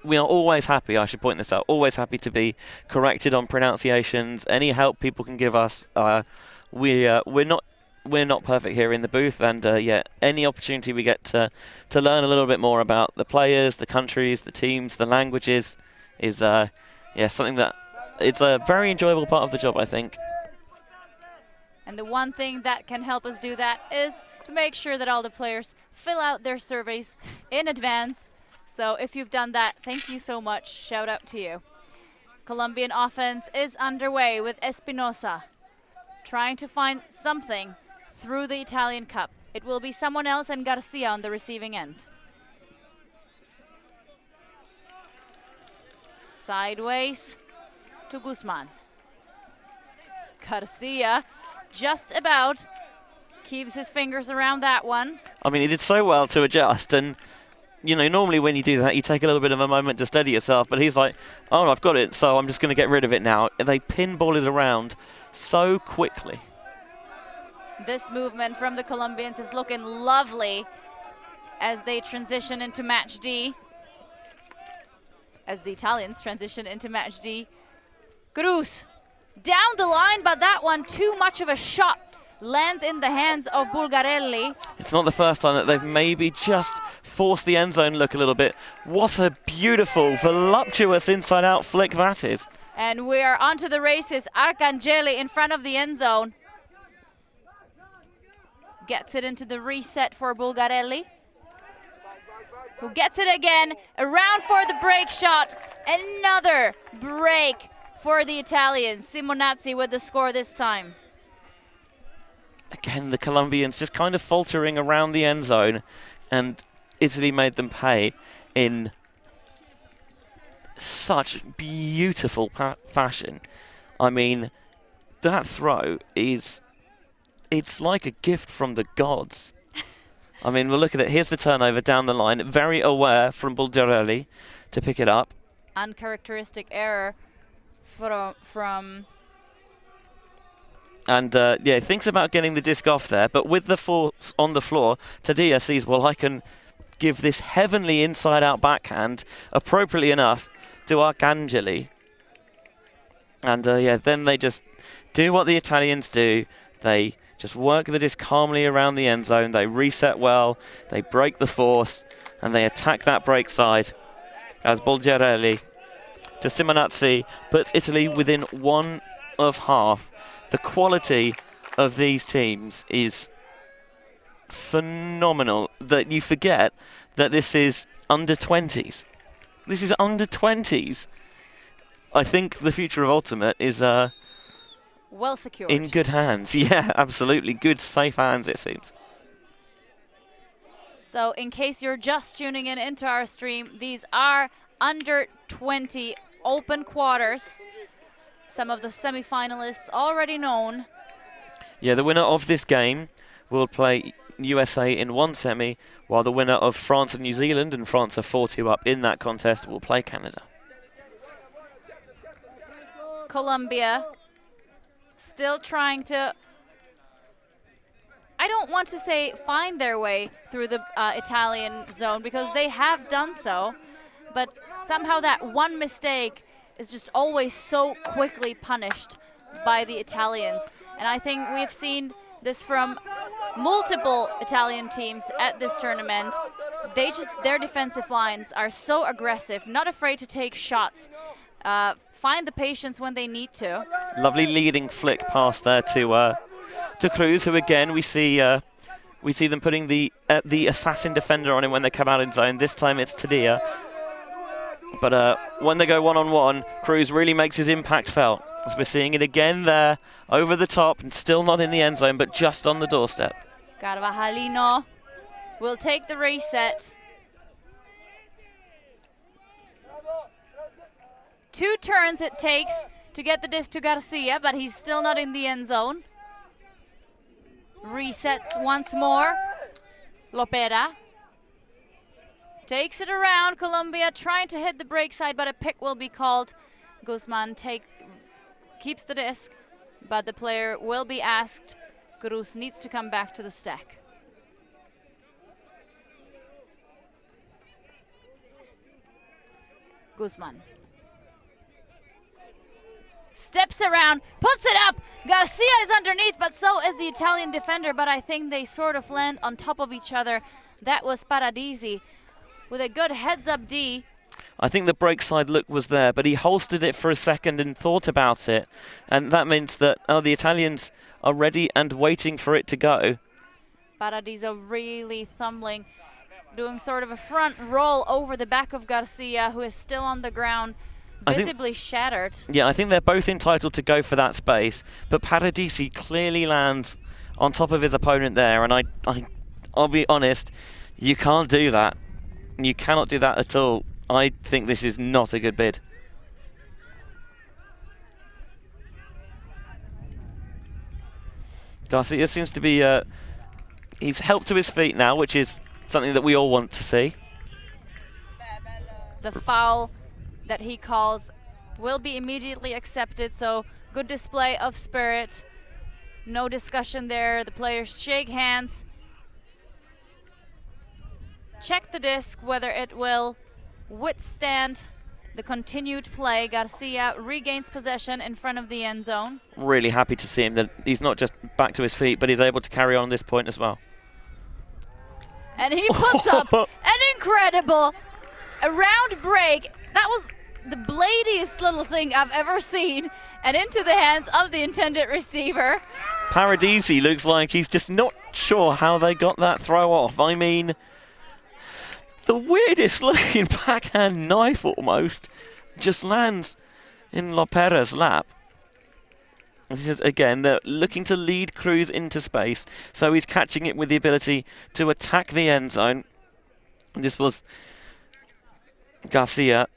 we are always happy, I should point this out, always happy to be corrected on pronunciations. Any help people can give us, we're not perfect here in the booth, and yeah, any opportunity we get to learn a little bit more about the players, the countries, the teams, the languages is yeah, something that it's a very enjoyable part of the job, I think. And the one thing that can help us do that is to make sure that all the players fill out their surveys in advance. So if you've done that, thank you so much. Shout out to you. Colombian offense is underway with Espinosa trying to find something through the Italian Cup. It will be someone else and Garcia on the receiving end. Sideways to Guzman. Garcia just about keeps his fingers around that one. I mean, he did so well to adjust, and you know, normally when you do that, you take a little bit of a moment to steady yourself, but he's like, oh, I've got it, so I'm just going to get rid of it now. They pinball it around so quickly. This movement from the Colombians is looking lovely as they transition into match D. As the Italians transition into match D. Cruz down the line, but that one too much of a shot. Lands in the hands of Bulgarelli. It's not the first time that they've maybe just forced the end zone look a little bit. What a beautiful, voluptuous inside-out flick that is. And we are onto the races. Arcangeli in front of the end zone. Gets it into the reset for Bulgarelli, who gets it again. Around for the break shot. Another break for the Italians. Simonazzi with the score this time. Again, the Colombians just kind of faltering around the end zone, and Italy made them pay in such beautiful fashion. I mean, that throw is, it's like a gift from the gods. I mean, we'll look at it. Here's the turnover down the line. Very aware from Bulgarelli to pick it up. Uncharacteristic error from And yeah, thinks about getting the disc off there, but with the force on the floor, Tadia sees, well, I can give this heavenly inside-out backhand, appropriately enough, to Arcangeli. And yeah, then they just do what the Italians do. They just work the disc calmly around the end zone. They reset well, they break the force, and they attack that break side as Bulgarelli to Simonazzi puts Italy within one of half. The quality of these teams is phenomenal, that you forget that this is under 20s. This is under 20s. I think the future of Ultimate is well secured. In good hands. Yeah, absolutely. Good, safe hands, it seems. So in case you're just tuning in into our stream, these are under 20 open quarters. some of the semi-finalists already known. Yeah, the winner of this game will play USA in one semi, while the winner of France and New Zealand, and France are 4-2 up in that contest, will play Canada. Colombia still trying to, I don't want to say find their way through the Italian zone, because they have done so, but somehow that one mistake is just always so quickly punished by the Italians. And I think we've seen this from multiple Italian teams at this tournament. Their defensive lines are so aggressive, not afraid to take shots, find the patience when they need to. Lovely leading flick pass there to Cruz, who again we see them putting the assassin defender on him when they come out in zone. This time it's Tadia. But when they go one-on-one, Cruz really makes his impact felt. As we're seeing it again there, over the top, and still not in the end zone, but just on the doorstep. Carvajalino will take the reset. 2 turns it takes to get the disc to Garcia, but he's still not in the end zone. Resets once more. Lopera takes it around. Colombia trying to hit the break side, but a pick will be called. Guzman keeps the disc, but the player will be asked. Cruz needs to come back to the stack. Guzman steps around, puts it up. Garcia is underneath, but so is the Italian defender, but I think they sort of land on top of each other. That was Paradisi with a good heads-up D. I think the break side look was there, but he holstered it for a second and thought about it, and that means that the Italians are ready and waiting for it to go. Paradiso really thumbling, doing sort of a front roll over the back of Garcia, who is still on the ground, visibly shattered. Yeah, I think they're both entitled to go for that space, but Paradisi clearly lands on top of his opponent there, and I'll be honest, you can't do that. You cannot do that at all. I think this is not a good bid. Garcia seems to be, he's helped to his feet now, which is something that we all want to see. The foul that he calls will be immediately accepted, so good display of spirit. No discussion there. The players shake hands. Check the disc whether it will withstand the continued play. Garcia regains possession in front of the end zone. Really happy to see him that he's not just back to his feet, but he's able to carry on this point as well. And he puts up an incredible round break. That was the bladiest little thing I've ever seen, and into the hands of the intended receiver. Paradisi looks like he's just not sure how they got that throw off. I mean, the weirdest looking backhand knife almost just lands in Lopera's lap. This is, again, they're looking to lead Cruz into space, so he's catching it with the ability to attack the end zone. This was Garcia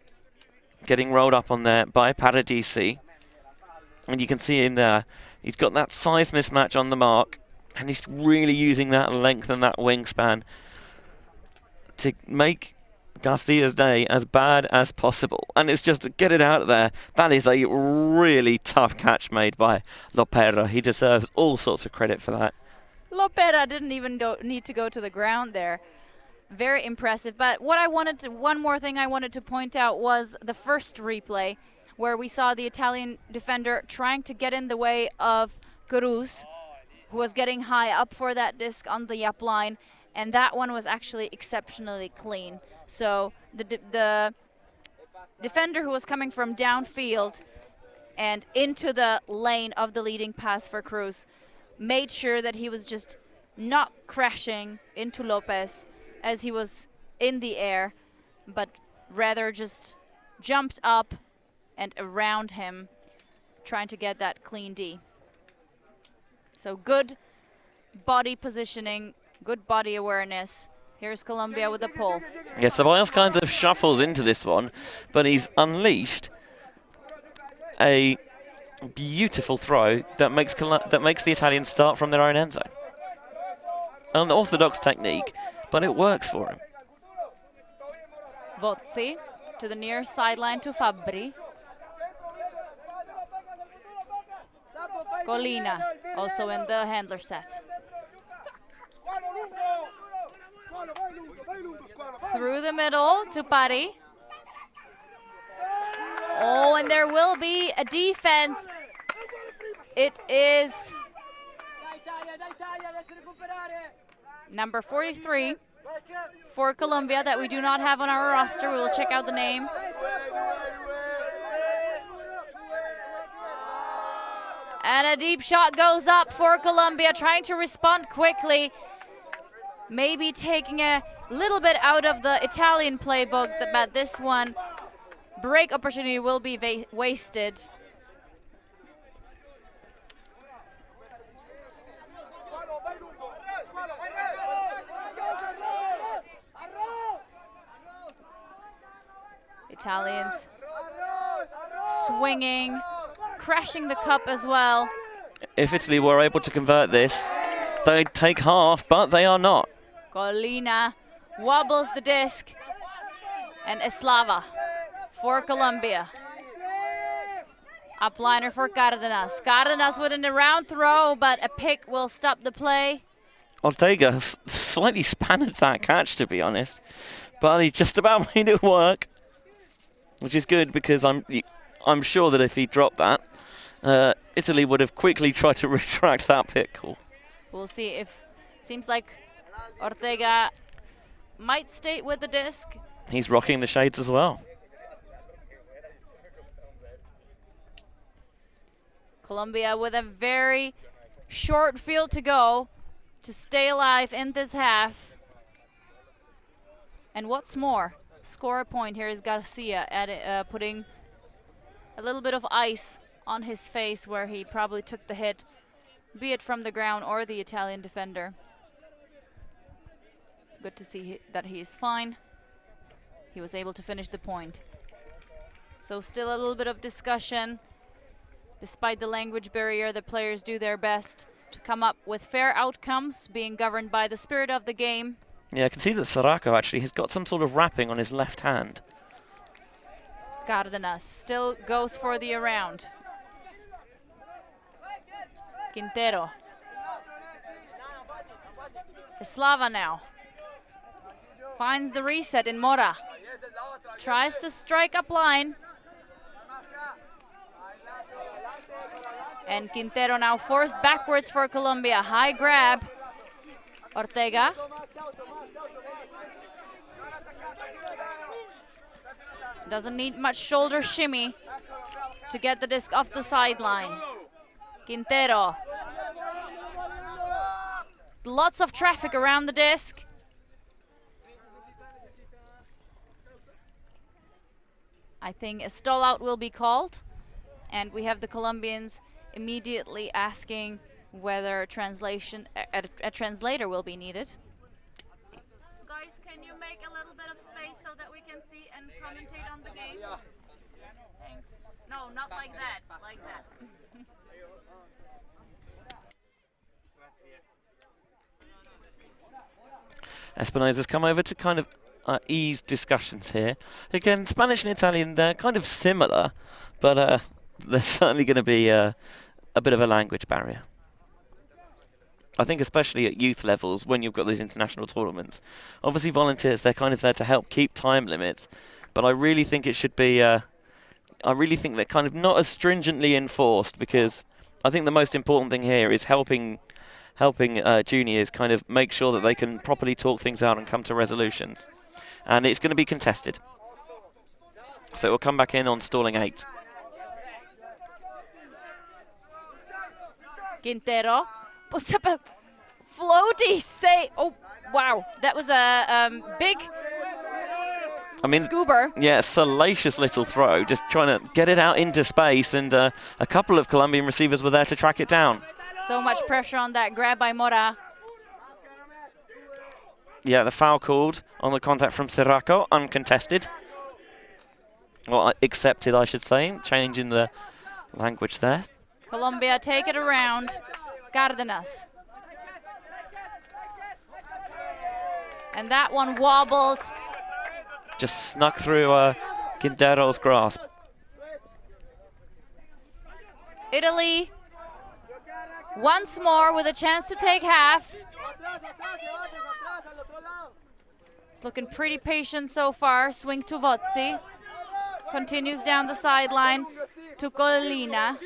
getting rolled up on there by Paradisi. And you can see him there. He's got that size mismatch on the mark, and he's really using that length and that wingspan to make Garcia's day as bad as possible. And it's just to get it out of there. That is a really tough catch made by Lopera. He deserves all sorts of credit for that. Lopera didn't even need to go to the ground there. Very impressive. But what one more thing I wanted to point out was the first replay, where we saw the Italian defender trying to get in the way of Cruz, who was getting high up for that disc on the up line. And that one was actually exceptionally clean. So the defender who was coming from downfield and into the lane of the leading pass for Cruz made sure that he was just not crashing into Lopez as he was in the air, but rather just jumped up and around him, trying to get that clean D. So good body positioning, good body awareness. Here's Colombia with a pull. Yeah, Ceballos kind of shuffles into this one, but he's unleashed a Beautiful throw that makes the Italians start from their own end zone. Unorthodox technique, but it works for him. Vozzi to the near sideline to Fabbri. Colina also in the handler set. Through the middle to Pari. Oh, and there will be a defense. It is number 43 for Colombia that we do not have on our roster. We will check out the name. And a deep shot goes up for Colombia, trying to respond quickly. Maybe taking a little bit out of the Italian playbook, but this one, break opportunity will be wasted. Italians swinging, crashing the cup as well. If Italy were able to convert this, they'd take half, but they are not. Colina wobbles the disc, and Eslava for Colombia. Upliner for Cardenas. Cardenas with an around throw, but a pick will stop the play. Ortega slightly spanned that catch, to be honest, but he just about made it work, which is good because I'm sure that if he dropped that, Italy would have quickly tried to retract that pick call. We'll see if it seems like Ortega might stay with the disc. He's rocking the shades as well. Colombia with a very short field to go to stay alive in this half. And what's more, score a point here is Garcia putting a little bit of ice on his face where he probably took the hit, be it from the ground or the Italian defender. Good to see that he is fine. He was able to finish the point. So still a little bit of discussion. Despite the language barrier, the players do their best to come up with fair outcomes, being governed by the spirit of the game. Yeah, I can see that Saraco actually has got some sort of wrapping on his left hand. Cardenas still goes for the around. Quintero. Eslava now. Finds the reset in Mora. Tries to strike up line. And Quintero now forced backwards for Colombia. High grab. Ortega. Doesn't need much shoulder shimmy to get the disc off the sideline. Quintero. Lots of traffic around the disc. I think a stall out will be called. And we have the Colombians immediately asking whether a translator will be needed. Guys, can you make a little bit of space so that we can see and commentate on the game? Thanks. No, not like that. Like that. Espinosa's come over to kind of ease discussions here. Again, Spanish and Italian, they're kind of similar, but there's certainly going to be a bit of a language barrier. I think especially at youth levels, when you've got these international tournaments. Obviously volunteers, they're kind of there to help keep time limits, but I really think it should be, I really think they're kind of not as stringently enforced, because I think the most important thing here is helping juniors kind of make sure that they can properly talk things out and come to resolutions. And it's going to be contested. So it will come back in on stalling 8. Quintero puts up a floaty say. Oh, wow. That was a big scuba. Yeah, salacious little throw. Just trying to get it out into space. And a couple of Colombian receivers were there to track it down. So much pressure on that grab by Mora. Yeah, the foul called on the contact from Saraco, uncontested. Well, accepted, I should say, changing the language there. Colombia take it around. Cárdenas. And that one wobbled. Just snuck through Quintero's grasp. Italy once more with a chance to take half. It's looking pretty patient so far. Swing to Vozzi. Continues down the sideline to Collina.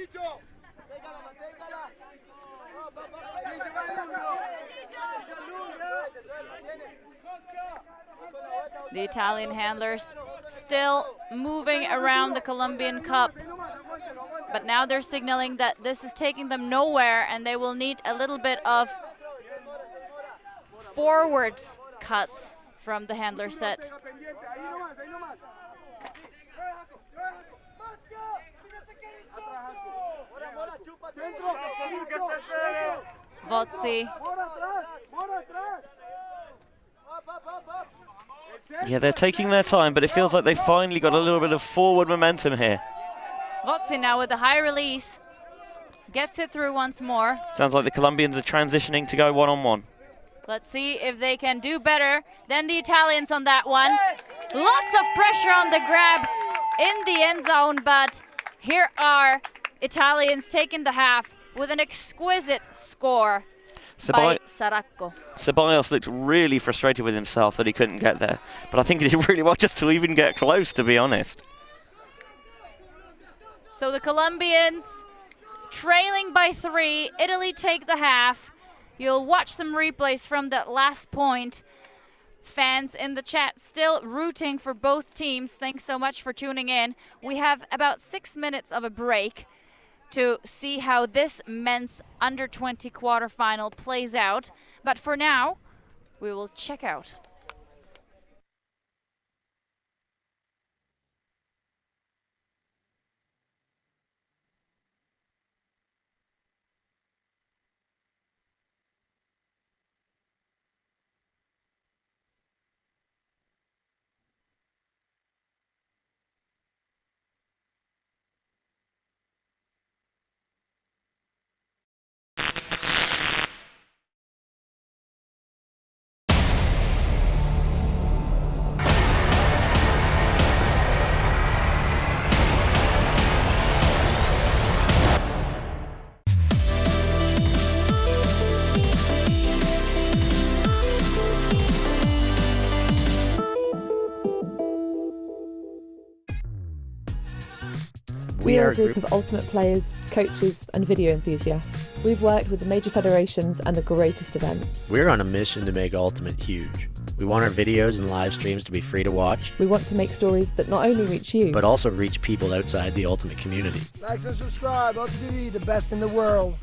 The Italian handlers still moving around the Colombian Cup. But now they're signaling that this is taking them nowhere and they will need a little bit of forwards cuts from the handler set. Vozzi. Yeah, they're taking their time, but it feels like they finally got a little bit of forward momentum here. Vozzi now with the high release. Gets it through once more. Sounds like the Colombians are transitioning to go one-on-one. Let's see if they can do better than the Italians on that one. Lots of pressure on the grab in the end zone, but here are Italians taking the half with an exquisite score by Saracco. Ceballos looked really frustrated with himself that he couldn't get there, but I think he did really well just to even get close, to be honest. So the Colombians trailing by 3. Italy take the half. You'll watch some replays from that last point. Fans in the chat still rooting for both teams. Thanks so much for tuning in. We have about 6 minutes of a break to see how this men's under-20 quarterfinal plays out. But for now, we will check out. We are a group of ultimate players, coaches and video enthusiasts. We've worked with the major federations and the greatest events. We're on a mission to make Ultimate huge. We want our videos and live streams to be free to watch. We want to make stories that not only reach you, but also reach people outside the Ultimate community. Like and subscribe, LTV, the best in the world.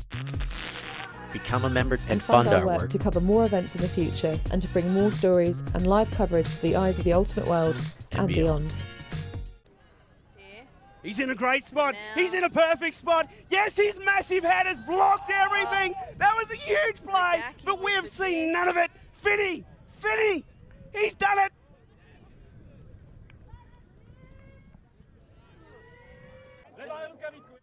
Become a member and fund our work to cover more events in the future and to bring more stories and live coverage to the eyes of the Ultimate world and beyond. He's in a great spot. He's in a perfect spot. Yes, his massive head has blocked everything. That was a huge play, but we have seen none of it. Finney, he's done it.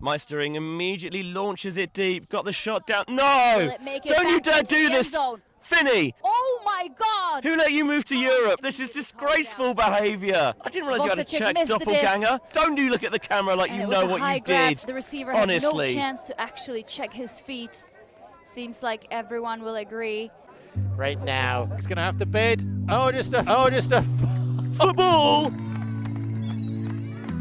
Meistering immediately launches it deep. Got the shot down. No! Don't you dare do this! Finney! Oh my God! Who let you move to Europe? This is disgraceful behaviour. I didn't realise you had to check doppelganger. Don't you look at the camera like you know what you did. The receiver had no chance to actually check his feet. Seems like everyone will agree. Right now, he's going to have to bid. Just a football!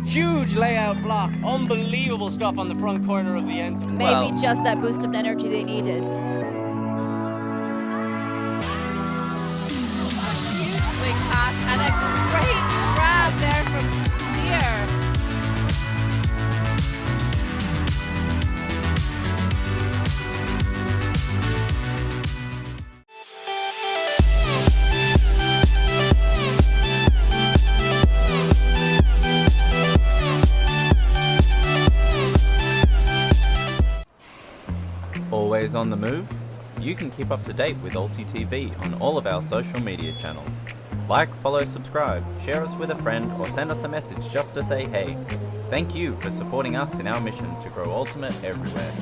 Huge layout block. Unbelievable stuff on the front corner of the end zone. Maybe just that boost of energy they needed. And a great grab there from Steer. Always on the move? You can keep up to date with Ulti TV on all of our social media channels. Like, follow, subscribe, share us with a friend, or send us a message just to say hey. Thank you for supporting us in our mission to grow Ultimate everywhere.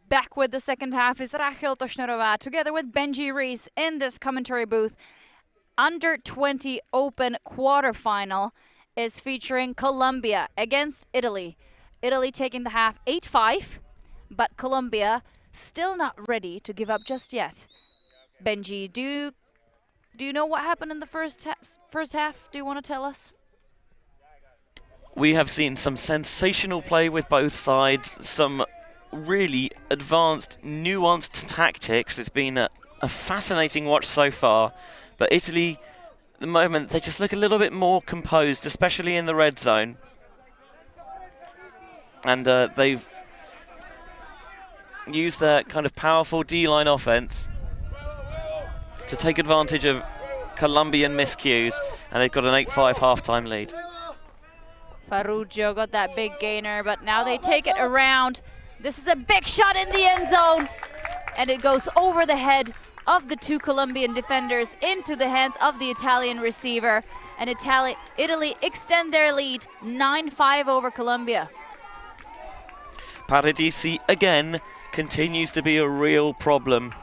Back with the second half is Rachel Toshnerova together with Benji Rees in this commentary booth. Under 20 Open quarterfinal is featuring Colombia against Italy. Italy taking the half 8-5, but Colombia still not ready to give up just yet. Benji, do you know what happened in the first half? Do you want to tell us? We have seen some sensational play with both sides, some really advanced, nuanced tactics. It's been a fascinating watch so far, but Italy, at the moment, they just look a little bit more composed, especially in the red zone. And they've used their kind of powerful D-line offense to take advantage of Colombian miscues, and they've got an 8-5 halftime lead. Farrugia got that big gainer, but now they take it around. This is a big shot in the end zone, and it goes over the head of the two Colombian defenders into the hands of the Italian receiver, and Italy extend their lead 9-5 over Colombia. Paradisi again continues to be a real problem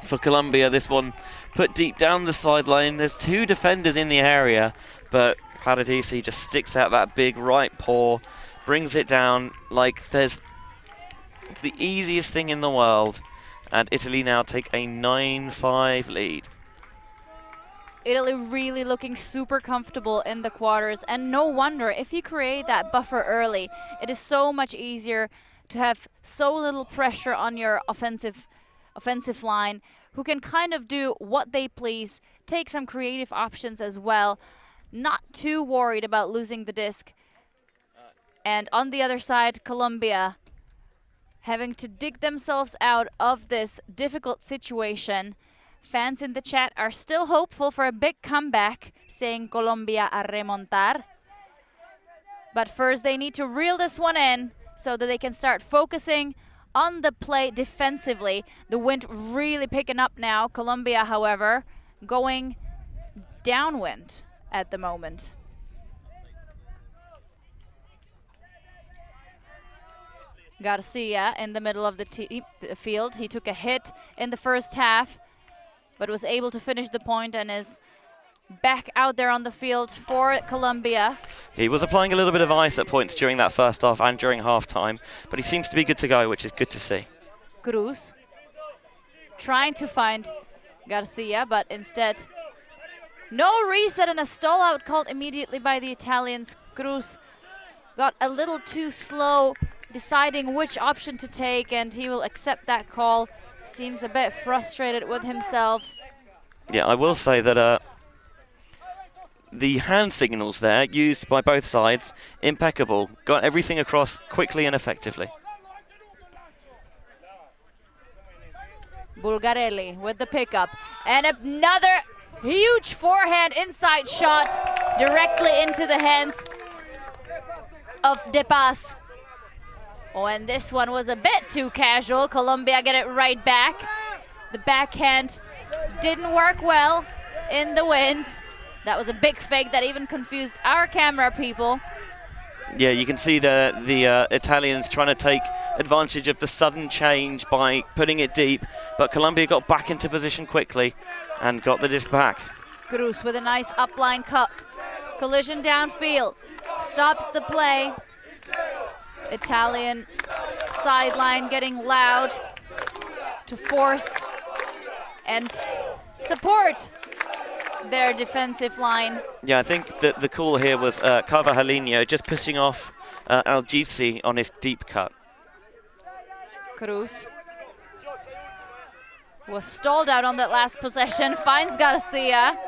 for Colombia. This one put deep down the sideline. There's two defenders in the area, but Paradisi just sticks out that big right paw, brings it down like it's the easiest thing in the world, and Italy now take a 9-5 lead. Italy really looking super comfortable in the quarters, and no wonder if you create that buffer early, it is so much easier to have so little pressure on your offensive line, who can kind of do what they please, take some creative options as well, not too worried about losing the disc. And on the other side, Colombia having to dig themselves out of this difficult situation. Fans in the chat are still hopeful for a big comeback, saying Colombia a remontar. But first they need to reel this one in so that they can start focusing on the play defensively. The wind really picking up now. Colombia, however, going downwind at the moment. Garcia in the middle of the field. He took a hit in the first half, but was able to finish the point and is back out there on the field for Colombia. He was applying a little bit of ice at points during that first half and during halftime, but he seems to be good to go, which is good to see. Cruz trying to find Garcia, but instead no reset and a stall out called immediately by the Italians. Cruz got a little too slow deciding which option to take, and he will accept that call. Seems a bit frustrated with himself. Yeah, I will say that the hand signals there used by both sides, impeccable. Got everything across quickly and effectively. Bulgarelli with the pickup, and another huge forehand inside shot directly into the hands of De Paz. Oh, and this one was a bit too casual. Colombia get it right back. The backhand didn't work well in the wind. That was a big fake that even confused our camera people. Yeah, you can see the Italians trying to take advantage of the sudden change by putting it deep, but Colombia got back into position quickly and got the disc back. Cruz with a nice upline cut. Collision downfield. Stops the play. Italian sideline getting loud to force and support their defensive line. Yeah, I think that the call here was Carvajalino just pushing off Algisi on his deep cut. Cruz was stalled out on that last possession, finds Garcia.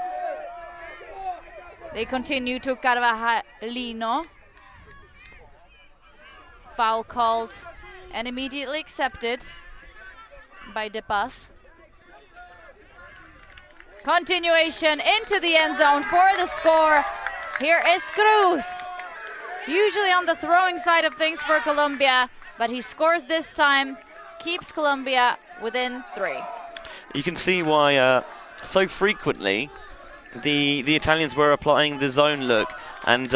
They continue to Carvajalino. Foul called and immediately accepted by De Paz. Continuation into the end zone for the score. Here is Cruz. Usually on the throwing side of things for Colombia, but he scores this time, keeps Colombia within 3. You can see why so frequently the Italians were applying the zone look and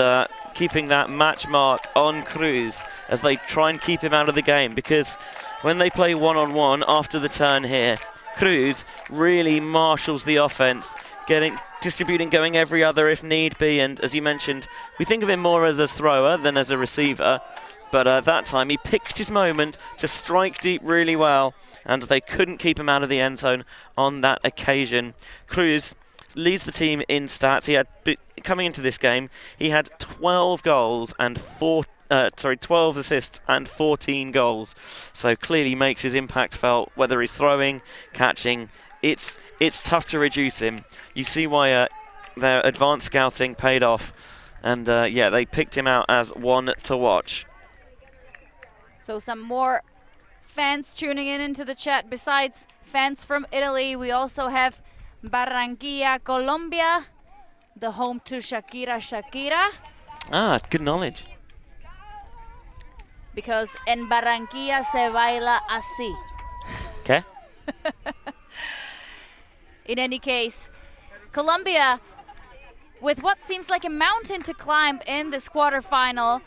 keeping that match mark on Cruz as they try and keep him out of the game, because when they play one-on-one after the turn here, Cruz really marshals the offense, distributing, going every other if need be. And as you mentioned, we think of him more as a thrower than as a receiver. But that time he picked his moment to strike deep really well, and they couldn't keep him out of the end zone on that occasion. Cruz leads the team in stats. He had, coming into this game, he had 12 goals and 12 assists and 14 goals. So clearly makes his impact felt, whether he's throwing, catching. It's tough to reduce him. You see why their advanced scouting paid off. And yeah, they picked him out as one to watch. So some more fans tuning in into the chat. Besides fans from Italy, we also have Barranquilla, Colombia, the home to Shakira. Ah, good knowledge. Because en Barranquilla se baila así. Okay. In any case, Colombia, with what seems like a mountain to climb in this quarterfinal,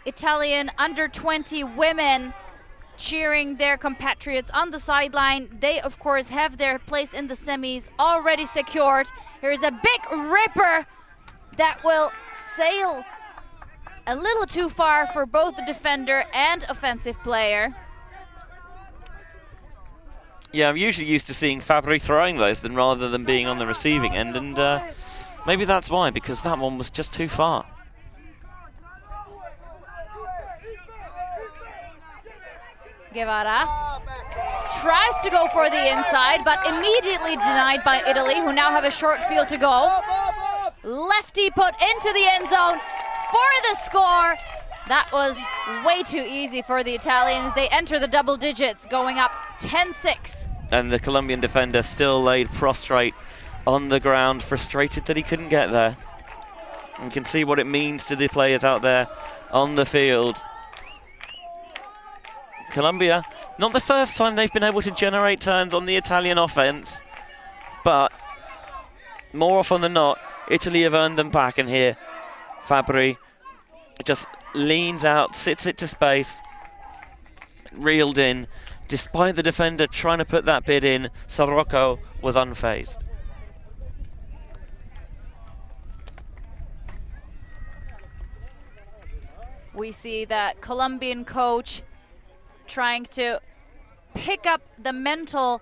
Italian under-20 women cheering their compatriots on the sideline. They, of course, have their place in the semis already secured. Here's a big ripper that will sail a little too far for both the defender and offensive player. Yeah, I'm usually used to seeing Fabri throwing those rather than being on the receiving end, and maybe that's why, because that one was just too far. Guevara tries to go for the inside, but immediately denied by Italy, who now have a short field to go. Lefty put into the end zone for the score. That was way too easy for the Italians. They enter the double digits, going up 10-6. And the Colombian defender still laid prostrate on the ground, frustrated that he couldn't get there. You can see what it means to the players out there on the field. Colombia, not the first time they've been able to generate turns on the Italian offense, but more often than not, Italy have earned them back. And here, Fabri just leans out, sits it to space, reeled in. Despite the defender trying to put that bid in, Sirocco was unfazed. We see that Colombian coach trying to pick up the mental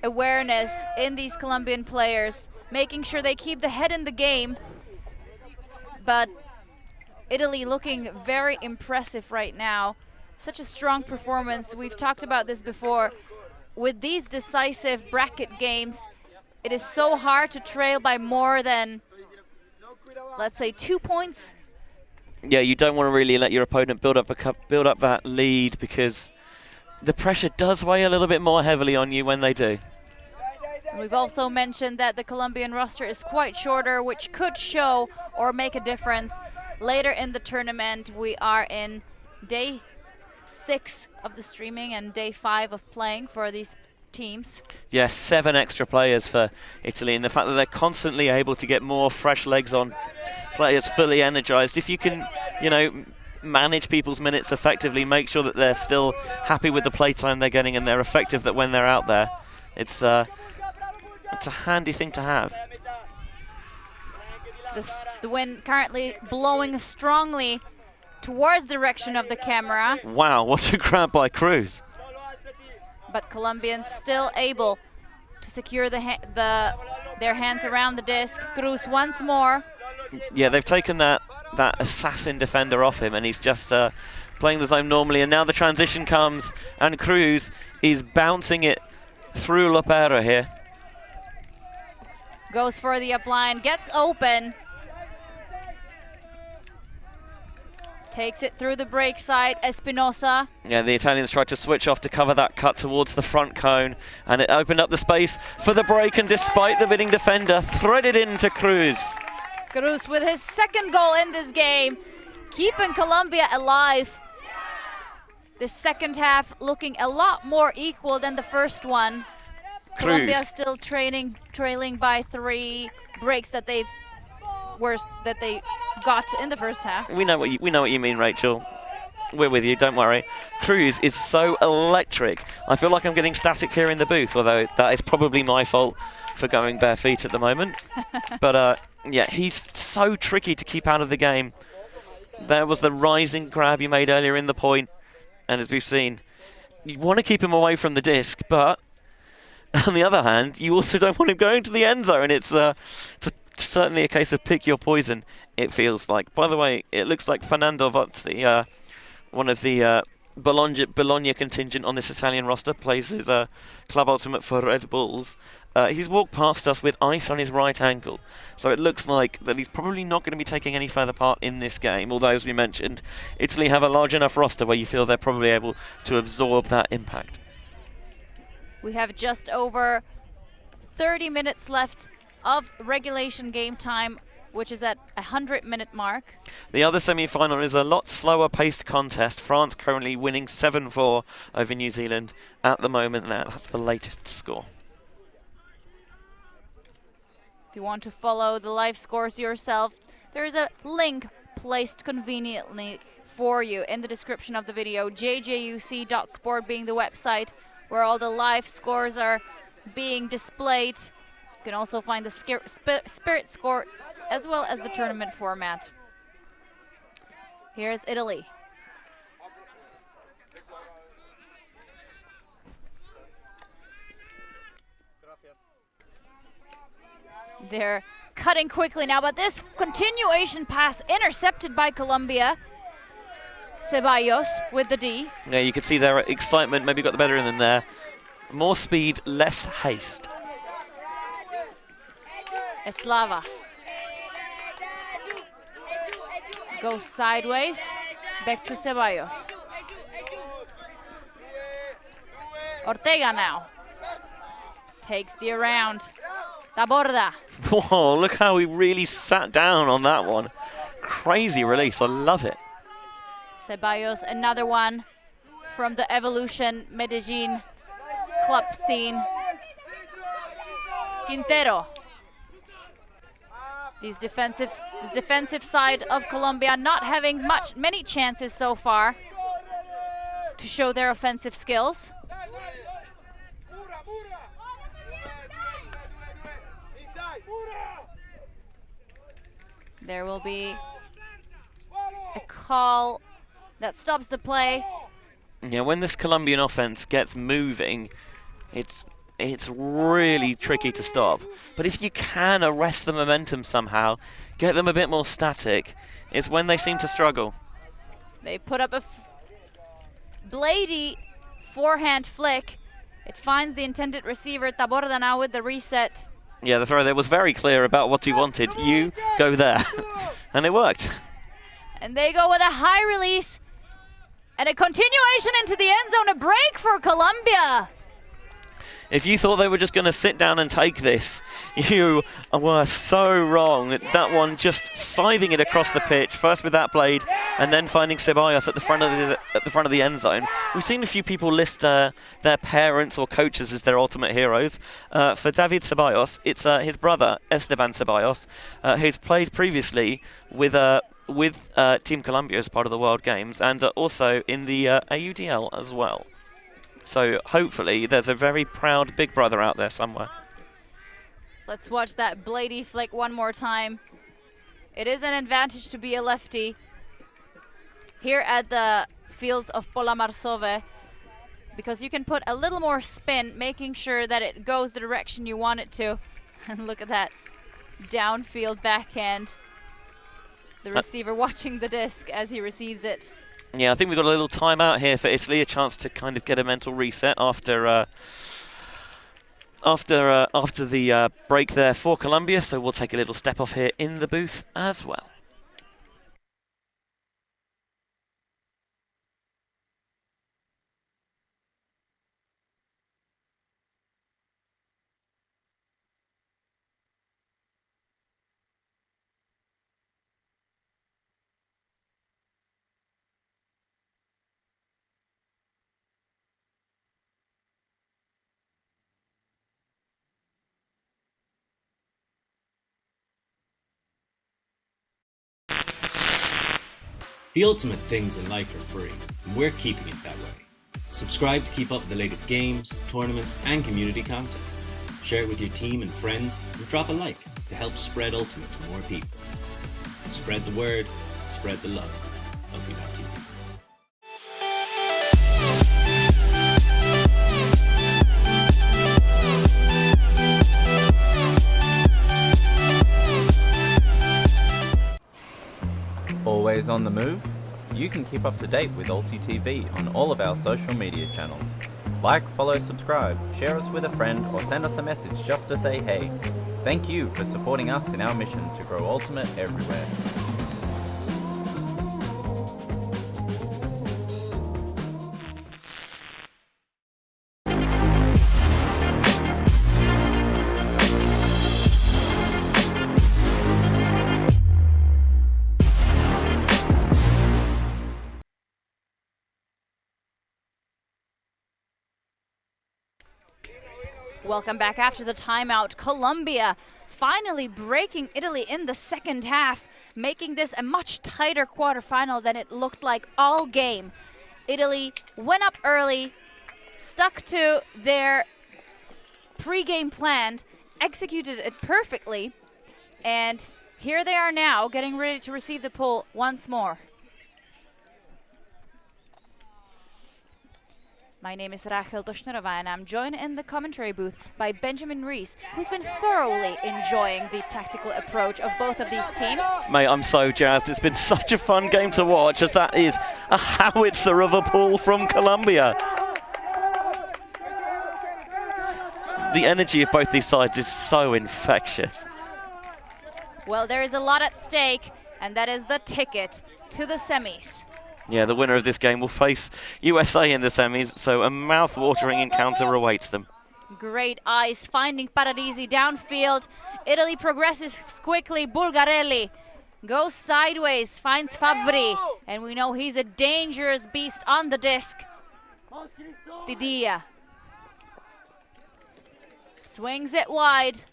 awareness in these Colombian players, making sure they keep the head in the game. But Italy looking very impressive right now. Such a strong performance. We've talked about this before. With these decisive bracket games, it is so hard to trail by more than, let's say, 2 points. Yeah, you don't want to really let your opponent build up that lead, because the pressure does weigh a little bit more heavily on you when they do. We've also mentioned that the Colombian roster is quite shorter, which could show or make a difference later in the tournament. We are in day 6 of the streaming and day 5 of playing for these teams. Yes, 7 extra players for Italy, and the fact that they're constantly able to get more fresh legs on, players fully energized. If you can, you know, manage people's minutes effectively, make sure that they're still happy with the playtime they're getting and they're effective that when they're out there, it's a handy thing to have. The wind currently blowing strongly towards the direction of the camera. Wow, what a grab by Cruz. But Colombians still able to secure their hands around the disc. Cruz once more. Yeah, they've taken that assassin defender off him, and he's just playing the zone normally. And now the transition comes, and Cruz is bouncing it through Lopera here. Goes for the upline, gets open. Takes it through the break side, Espinosa. Yeah, the Italians tried to switch off to cover that cut towards the front cone, and it opened up the space for the break, and despite the bidding defender, threaded into Cruz. Cruz with his second goal in this game, keeping Colombia alive. The second half looking a lot more equal than the first one. Cruz. Colombia still trailing by 3 breaks that they got in the first half. We know what you mean, Rachel. We're with you, don't worry. Cruz is so electric. I feel like I'm getting static here in the booth, although that is probably my fault for going bare feet at the moment. But yeah, he's so tricky to keep out of the game. There was the rising grab you made earlier in the point, and as we've seen, you want to keep him away from the disc, but on the other hand, you also don't want him going to the end zone. It's certainly a case of pick your poison, it feels like. By the way, it looks like Fernando Vozzi, one of the Bologna contingent on this Italian roster, plays his club ultimate for Red Bulls. He's walked past us with ice on his right ankle, so it looks like that he's probably not going to be taking any further part in this game, although, as we mentioned, Italy have a large enough roster where you feel they're probably able to absorb that impact. We have just over 30 minutes left of regulation game time, which is at a 100-minute mark. The other semi-final is a lot slower paced contest. France currently winning 7-4 over New Zealand at the moment. That's the latest score. If you want to follow the live scores yourself, there is a link placed conveniently for you in the description of the video. WJUC.sport being the website where all the live scores are being displayed. You can also find the spirit scores as well as the tournament format. Here's Italy. They're cutting quickly now, but this continuation pass intercepted by Colombia. Ceballos with the D. Yeah, you can see their excitement maybe got the better of them there. More speed, less haste. Eslava goes sideways, back to Ceballos. Ortega now takes the around. Taborda. Whoa, look how he really sat down on that one. Crazy release, I love it. Ceballos, another one from the Evolution Medellin club scene. Quintero. This defensive side of Colombia not having many chances so far to show their offensive skills. There will be a call that stops the play. Yeah, when this Colombian offense gets moving, it's really tricky to stop. But if you can arrest the momentum somehow, get them a bit more static, it's when they seem to struggle. They put up a bladey forehand flick. It finds the intended receiver. Taborda now with the reset. Yeah, the throw there was very clear about what he wanted. You go there. And it worked. And they go with a high release. And a continuation into the end zone. A break for Colombia. If you thought they were just going to sit down and take this, you were so wrong. That one just scything it across the pitch, first with that blade, and then finding Ceballos at the front of the end zone. We've seen a few people list their parents or coaches as their ultimate heroes. For David Ceballos, it's his brother Esteban Ceballos, who's played previously with Team Colombia as part of the World Games, and also in the AUDL as well. So hopefully there's a very proud big brother out there somewhere. Let's watch that bladey flick one more time. It is an advantage to be a lefty here at the fields of Pola Marsove, because you can put a little more spin, making sure that it goes the direction you want it to. And look at that downfield backhand. The receiver watching the disc as he receives it. Yeah, I think we've got a little timeout here for Italy, a chance to kind of get a mental reset after the break there for Colombia. So we'll take a little step off here in the booth as well. The ultimate things in life are free, and we're keeping it that way. Subscribe to keep up with the latest games, tournaments, and community content. Share it with your team and friends, and drop a like to help spread Ultimate to more people. Spread the word, spread the love. Ultimate.tv. Always on the move? You can keep up to date with Ulti TV on all of our social media channels. Like, follow, subscribe, share us with a friend, or send us a message just to say hey. Thank you for supporting us in our mission to grow Ultimate everywhere. Welcome back after the timeout. Colombia finally breaking Italy in the second half, making this a much tighter quarterfinal than it looked like all game. Italy went up early, stuck to their pre-game plan, executed it perfectly, and here they are now getting ready to receive the pull once more. My name is Rachel Toshnerova, and I'm joined in the commentary booth by Benjamin Rees, who's been thoroughly enjoying the tactical approach of both of these teams. Mate, I'm so jazzed. It's been such a fun game to watch, as that is a howitzer of a pull from Colombia. The energy of both these sides is so infectious. Well, there is a lot at stake, and that is the ticket to the semis. Yeah, the winner of this game will face USA in the semis, so a mouth-watering encounter awaits them. Great eyes finding Paradisi downfield. Italy progresses quickly. Bulgarelli goes sideways, finds Fabri, and we know he's a dangerous beast on the disc. Didia swings it wide.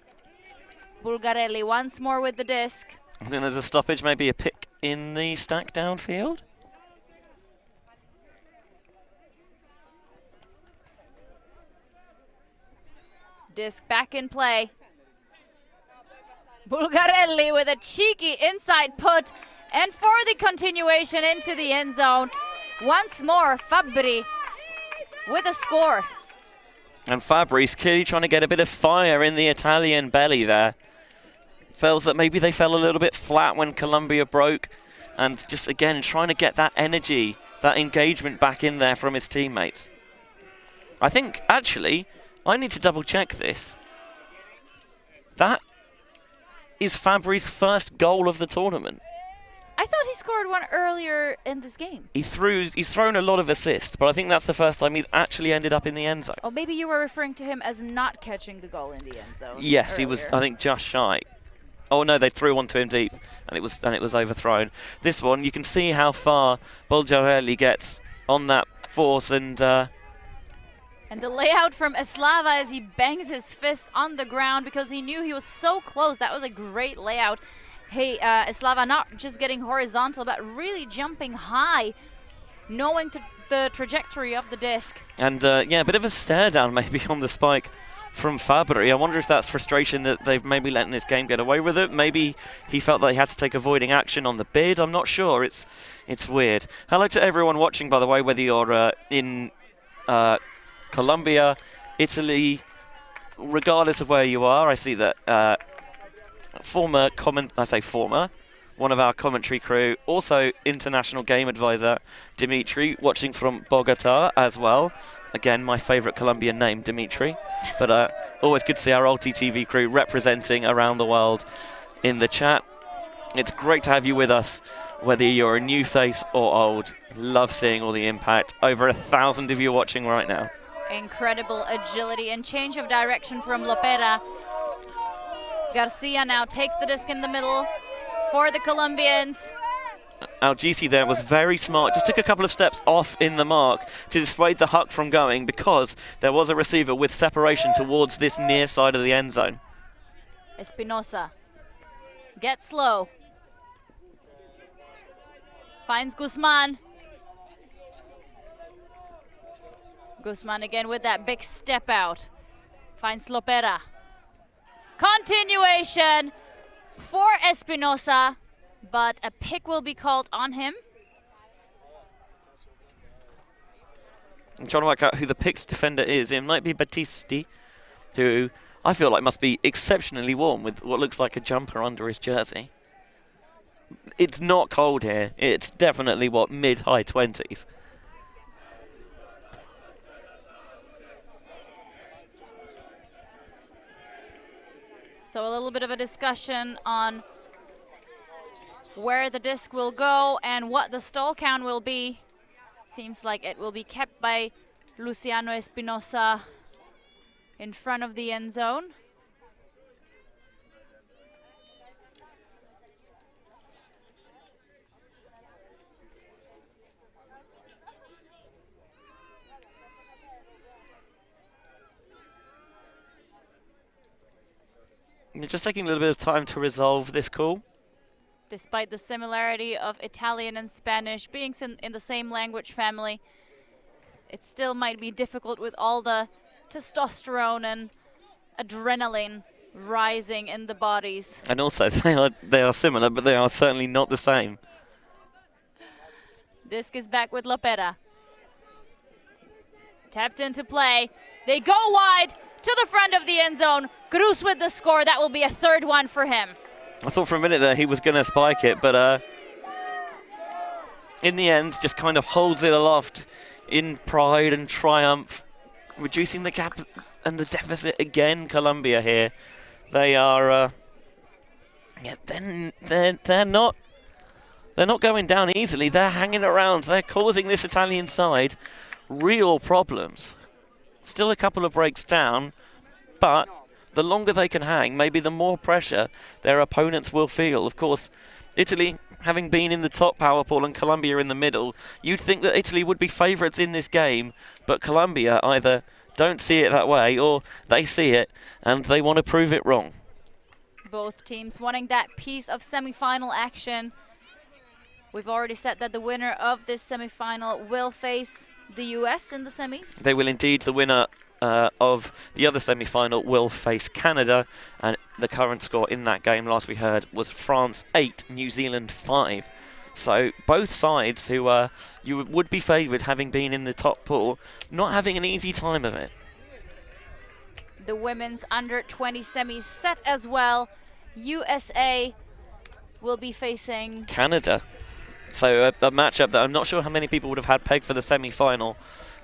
Bulgarelli once more with the disc. I think there's a stoppage, maybe a pick in the stack downfield. Disc back in play. Bulgarelli with a cheeky inside put, and for the continuation into the end zone. Once more, Fabri with a score. And Fabri's clearly trying to get a bit of fire in the Italian belly there. Feels that maybe they fell a little bit flat when Colombia broke, and just again trying to get that energy, that engagement back in there from his teammates. I think, actually, I need to double check this. That is Fabri's first goal of the tournament. I thought he scored one earlier in this game. He's thrown a lot of assists, but I think that's the first time he's actually ended up in the end zone. Oh, maybe you were referring to him as not catching the goal in the end zone. Yes, earlier. He was, I think, just shy. Oh no, they threw one to him deep, and it was overthrown. This one, you can see how far Bulgarelli gets on that force, and the layout from Eslava as he bangs his fist on the ground because he knew he was so close. That was a great layout. Hey, Eslava not just getting horizontal, but really jumping high, knowing the trajectory of the disc. And yeah, a bit of a stare down maybe on the spike from Fabri. I wonder if that's frustration that they've maybe letting this game get away with it. Maybe he felt that he had to take avoiding action on the bid. I'm not sure. It's weird. Hello to everyone watching, by the way, whether you're in Colombia, Italy, regardless of where you are. I see that one of our commentary crew, also international game advisor, Dimitri, watching from Bogota as well. Again, my favorite Colombian name, Dimitri. But always good to see our Ulti TV crew representing around the world in the chat. It's great to have you with us, whether you're a new face or old. Love seeing all the impact. Over 1,000 of you watching right now. Incredible agility and change of direction from Lopera. Garcia now takes the disc in the middle for the Colombians. Our GC there was very smart, just took a couple of steps off in the mark to dissuade the huck from going, because there was a receiver with separation towards this near side of the end zone. Espinosa gets slow. Finds Guzman. Guzman again with that big step out. Finds Lopera. Continuation for Espinosa, but a pick will be called on him. I'm trying to work out who the picked defender is. It might be Battisti, who I feel like must be exceptionally warm with what looks like a jumper under his jersey. It's not cold here. It's definitely, what, mid-high 20s. So a little bit of a discussion on where the disc will go and what the stall count will be. Seems like it will be kept by Luciano Espinosa in front of the end zone. It's just taking a little bit of time to resolve this call. Despite the similarity of Italian and Spanish being in the same language family, it still might be difficult with all the testosterone and adrenaline rising in the bodies. And also, they are similar, but they are certainly not the same. Disc is back with Lopera. Tapped into play. They go wide to the front of the end zone. Cruz with the score. That will be a third one for him. I thought for a minute there he was going to spike it, but in the end just kind of holds it aloft in pride and triumph, reducing the gap and the deficit again. Colombia here, they are they're not going down easily. They're hanging around. They're causing this Italian side real problems. Still a couple of breaks down, but the longer they can hang, maybe the more pressure their opponents will feel. Of course, Italy, having been in the top power pool and Colombia in the middle, you'd think that Italy would be favourites in this game, but Colombia either don't see it that way or they see it and they want to prove it wrong. Both teams wanting that piece of semi-final action. We've already said that the winner of this semi-final will face the US in the semis. They will indeed. The winner of the other semi-final will face Canada, and the current score in that game, last we heard, was France 8, New Zealand 5. So both sides who you would be favoured, having been in the top pool, not having an easy time of it. The women's under-20 semis set as well. USA will be facing Canada. So a matchup that I'm not sure how many people would have had pegged for the semi-final.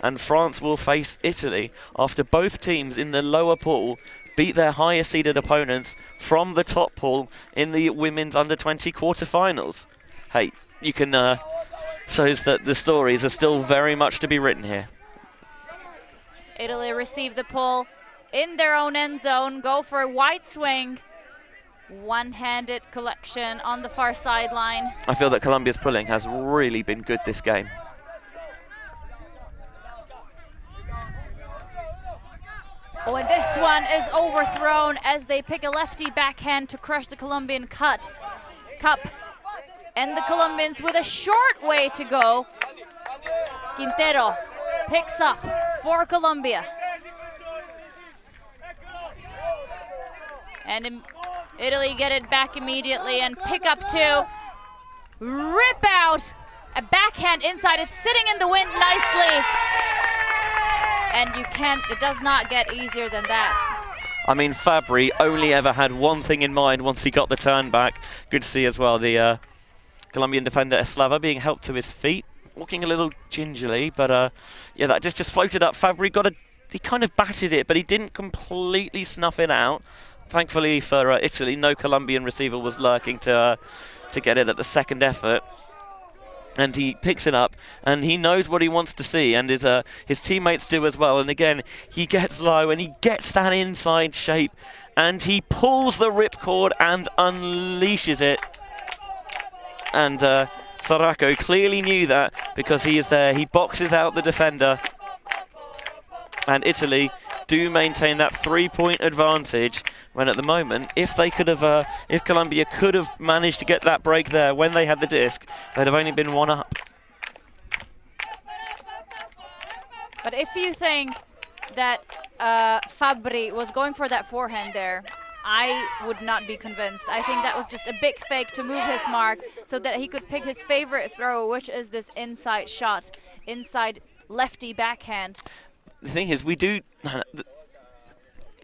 And France will face Italy after both teams in the lower pool beat their higher seeded opponents from the top pool in the women's under-20 quarterfinals. Hey, you can shows that the stories are still very much to be written here. Italy receive the pull in their own end zone, go for a wide swing. One-handed collection on the far sideline. I feel that Colombia's pulling has really been good this game. Oh, and this one is overthrown as they pick a lefty backhand to crush the Colombian cup. And the Colombians with a short way to go. Quintero picks up for Colombia. And Italy get it back immediately and pick up two. Rip out a backhand inside. It's sitting in the wind nicely. And it does not get easier than that. I mean, Fabri only ever had one thing in mind once he got the turn back. Good to see as well the Colombian defender Eslava being helped to his feet, walking a little gingerly, but yeah, that just floated up. Fabri he kind of batted it, but he didn't completely snuff it out. Thankfully for Italy, no Colombian receiver was lurking to get it at the second effort. And he picks it up, and he knows what he wants to see, and his teammates do as well. And again, he gets low, and he gets that inside shape, and he pulls the ripcord and unleashes it. And Saracco clearly knew that because he is there. He boxes out the defender, and Italy do maintain that 3-point advantage. When at the moment, if they could have, if Colombia could have managed to get that break there when they had the disc, they'd have only been 1 up. But if you think that Fabri was going for that forehand there, I would not be convinced. I think that was just a big fake to move his mark so that he could pick his favorite throw, which is this inside shot, inside lefty backhand. The thing is, we do...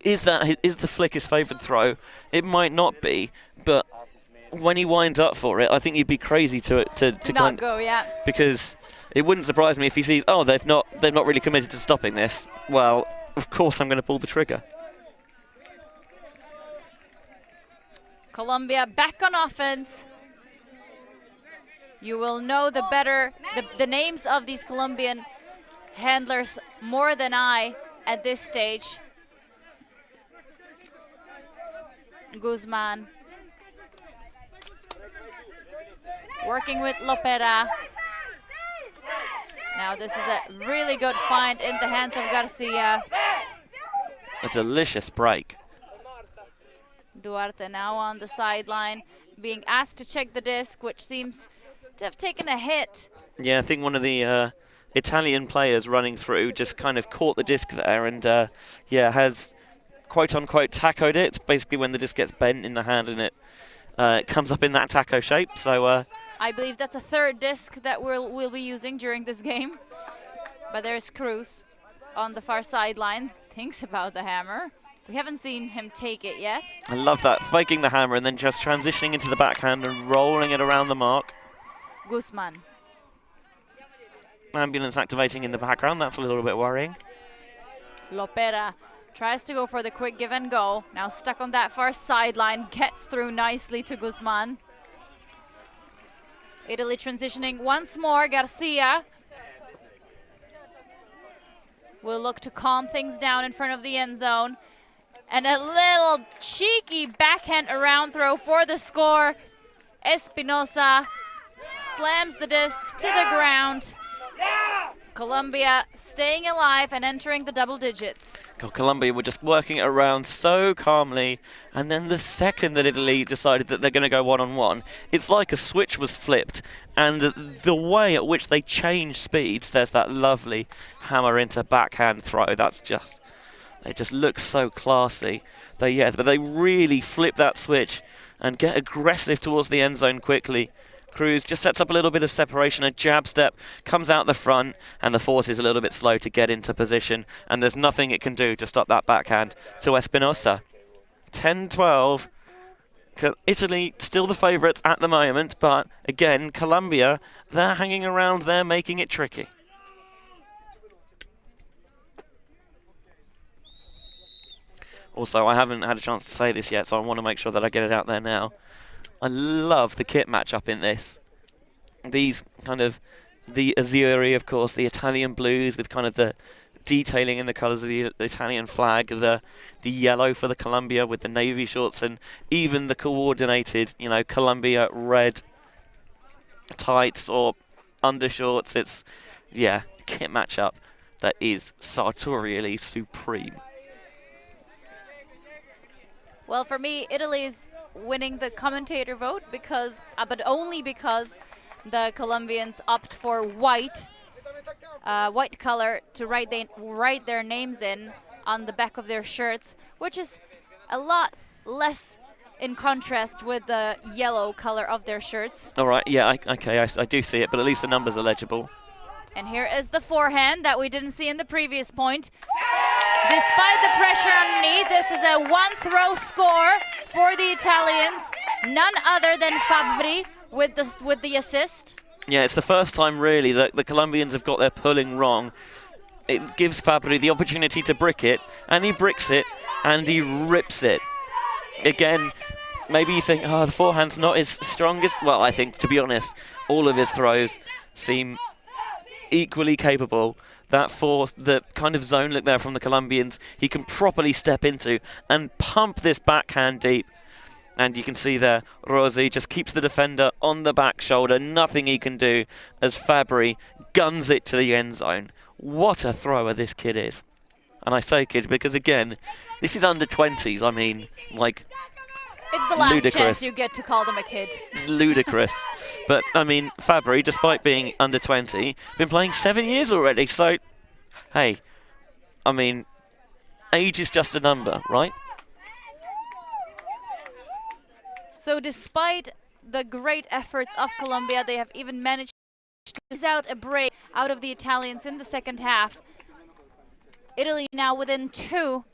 Is the flick his favourite throw? It might not be, but when he winds up for it, I think you'd be crazy to not go, yeah. Because it wouldn't surprise me if he sees, oh, they've not really committed to stopping this. Well, of course I'm going to pull the trigger. Colombia back on offense. You will know the names of these Colombian handlers more than I at this stage. Guzman working with Lopera. Now this is a really good find in the hands of Garcia. A delicious break. Duarte now on the sideline, being asked to check the disc, which seems to have taken a hit. Yeah, I think one of the Italian players running through just kind of caught the disc there and, yeah, has quote-unquote tacoed it. It's basically when the disc gets bent in the hand and it comes up in that taco shape. So I believe that's a third disc that we'll be using during this game. But there's Cruz on the far sideline. Thinks about the hammer. We haven't seen him take it yet. I love that, faking the hammer and then just transitioning into the backhand and rolling it around the mark. Guzman. Ambulance activating in the background, that's a little bit worrying. Lopera tries to go for the quick give and go. Now stuck on that far sideline, gets through nicely to Guzman. Italy transitioning once more, Garcia. Will look to calm things down in front of the end zone. And a little cheeky backhand around throw for the score. Espinosa slams the disc to the ground. Colombia staying alive and entering the double digits. Colombia were just working it around so calmly, and then the second that Italy decided that they're going to go one-on-one, it's like a switch was flipped, and the way at which they change speeds, there's that lovely hammer into backhand throw. That's just, it just looks so classy. But they really flip that switch and get aggressive towards the end zone quickly. Cruz just sets up a little bit of separation, a jab step, comes out the front, and the force is a little bit slow to get into position, and there's nothing it can do to stop that backhand to Espinosa. 10-12. Italy still the favourites at the moment, but again, Colombia, they're hanging around, they're making it tricky. Also, I haven't had a chance to say this yet, so I want to make sure that I get it out there now. I love the kit matchup in this. These kind of, the azzurri, of course, the Italian blues with kind of the detailing in the colours of the Italian flag, the yellow for the Colombia with the navy shorts, and even the coordinated, you know, Colombia red tights or undershorts. It's, yeah, kit matchup that is sartorially supreme. Well, for me, Italy's winning the commentator vote because, but only because the Colombians opt for white color to write their names in on the back of their shirts, which is a lot less in contrast with the yellow color of their shirts. All right, yeah, okay, I do see it, but at least the numbers are legible. And here is the forehand that we didn't see in the previous point. Despite the pressure underneath, this is a one-throw score for the Italians. None other than Fabri with the assist. Yeah, it's the first time really that the Colombians have got their pulling wrong. It gives Fabri the opportunity to brick it, and he bricks it, and he rips it. Again, maybe you think, oh, the forehand's not his strongest. Well, I think, to be honest, all of his throws seem equally capable. That fourth, the kind of zone look there from the Colombians, he can properly step into and pump this backhand deep. And you can see there, Rossi just keeps the defender on the back shoulder. Nothing he can do as Fabri guns it to the end zone. What a thrower this kid is. And I say kid because, again, this is under 20s. I mean, like, It's the last ludicrous. chance you get to call them a kid. Ludicrous. But, I mean, Fabry, despite being under 20, been playing 7 years already. So, hey, I mean, age is just a number, right? So despite the great efforts of Colombia, they have even managed to squeeze out a break out of the Italians in the second half. Italy now within 2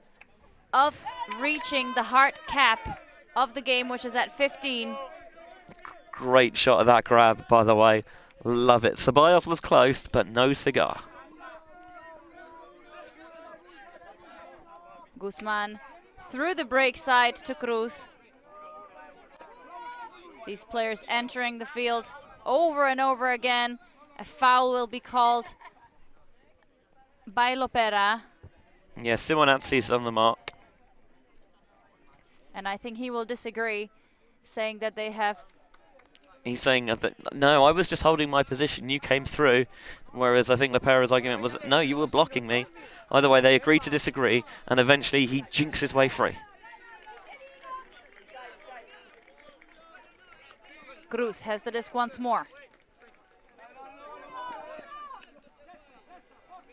of reaching the hard cap of the game, which is at 15. Great shot of that grab, by the way. Love it. Ceballos was close, but no cigar. Guzman through the break side to Cruz. These players entering the field over and over again. A foul will be called by Lopera. Yeah, Simonazzi's on the mark. And I think he will disagree, saying that they have... He's saying that, no, I was just holding my position, you came through. Whereas I think Lopera's argument was, no, you were blocking me. Either way, they agree to disagree, and eventually he jinks his way free. Cruz has the disc once more.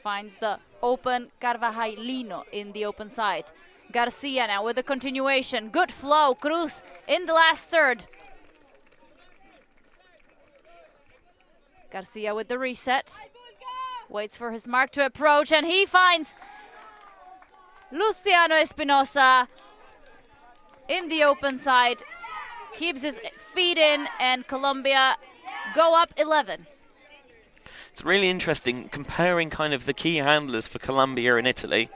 Finds the open Carvajalino in the open side. Garcia now with the continuation. Good flow. Cruz in the last third. Garcia with the reset. Waits for his mark to approach, and he finds Luciano Espinosa in the open side. Keeps his feet in, and Colombia go up 11. It's really interesting comparing kind of the key handlers for Colombia and Italy.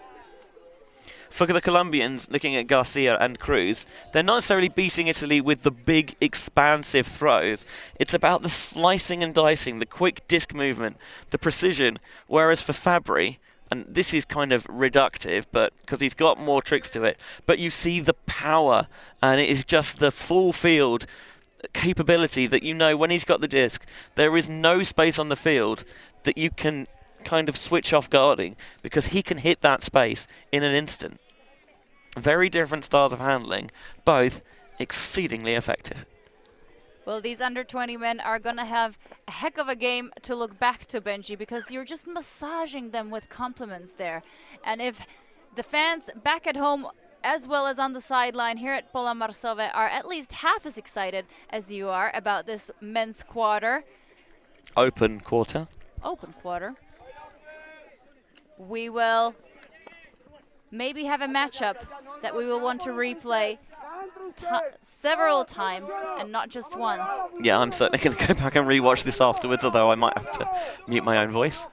For the Colombians, looking at Garcia and Cruz, they're not necessarily beating Italy with the big, expansive throws. It's about the slicing and dicing, the quick disc movement, the precision. Whereas for Fabry, and this is kind of reductive, but because he's got more tricks to it, but you see the power, and it is just the full field capability that, you know, when he's got the disc, there is no space on the field that you can kind of switch off guarding, because he can hit that space in an instant. Very different styles of handling, both exceedingly effective. Well, these under-20 men are going to have a heck of a game to look back to, Benji, because you're just massaging them with compliments there. And if the fans back at home, as well as on the sideline here at Pola Marsove, are at least half as excited as you are about this men's quarter. Open quarter. Open quarter. We will maybe have a matchup that we will want to replay several times and not just once. Yeah, I'm certainly going to go back and rewatch this afterwards, although I might have to mute my own voice.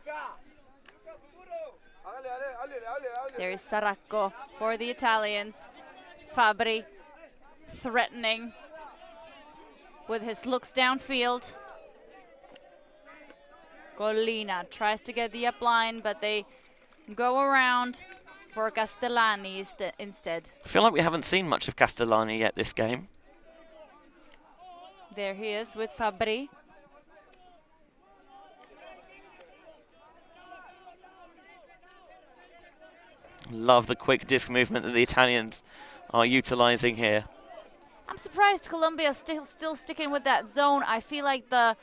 There's Saracco for the Italians. Fabry threatening with his looks downfield. Collina tries to get the up line, but they go around for Castellani instead. I feel like we haven't seen much of Castellani yet this game. There he is with Fabry. Love the quick disc movement that the Italians are utilizing here. I'm surprised Colombia is still sticking with that zone. I feel like the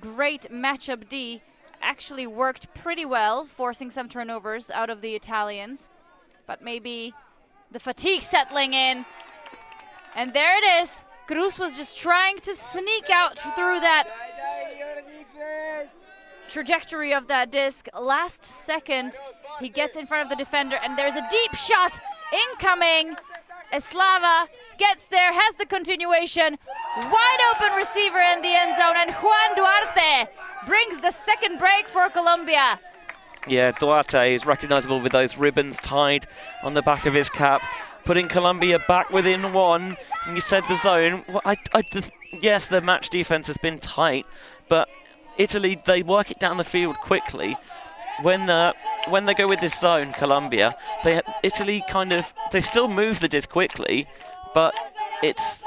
great matchup D actually worked pretty well, forcing some turnovers out of the Italians. But maybe the fatigue settling in. And there it is. Cruz was just trying to sneak out through that trajectory of that disc. Last second, he gets in front of the defender, and there's a deep shot incoming. Eslava gets there, has the continuation. Wide open receiver in the end zone, and Juan Duarte brings the second break for Colombia. Yeah, Duarte is recognizable with those ribbons tied on the back of his cap, putting Colombia back within one. And you said the zone. Well, yes, the match defense has been tight, but Italy, they work it down the field quickly. When they go with this zone, Colombia, Italy they still move the disc quickly, but it's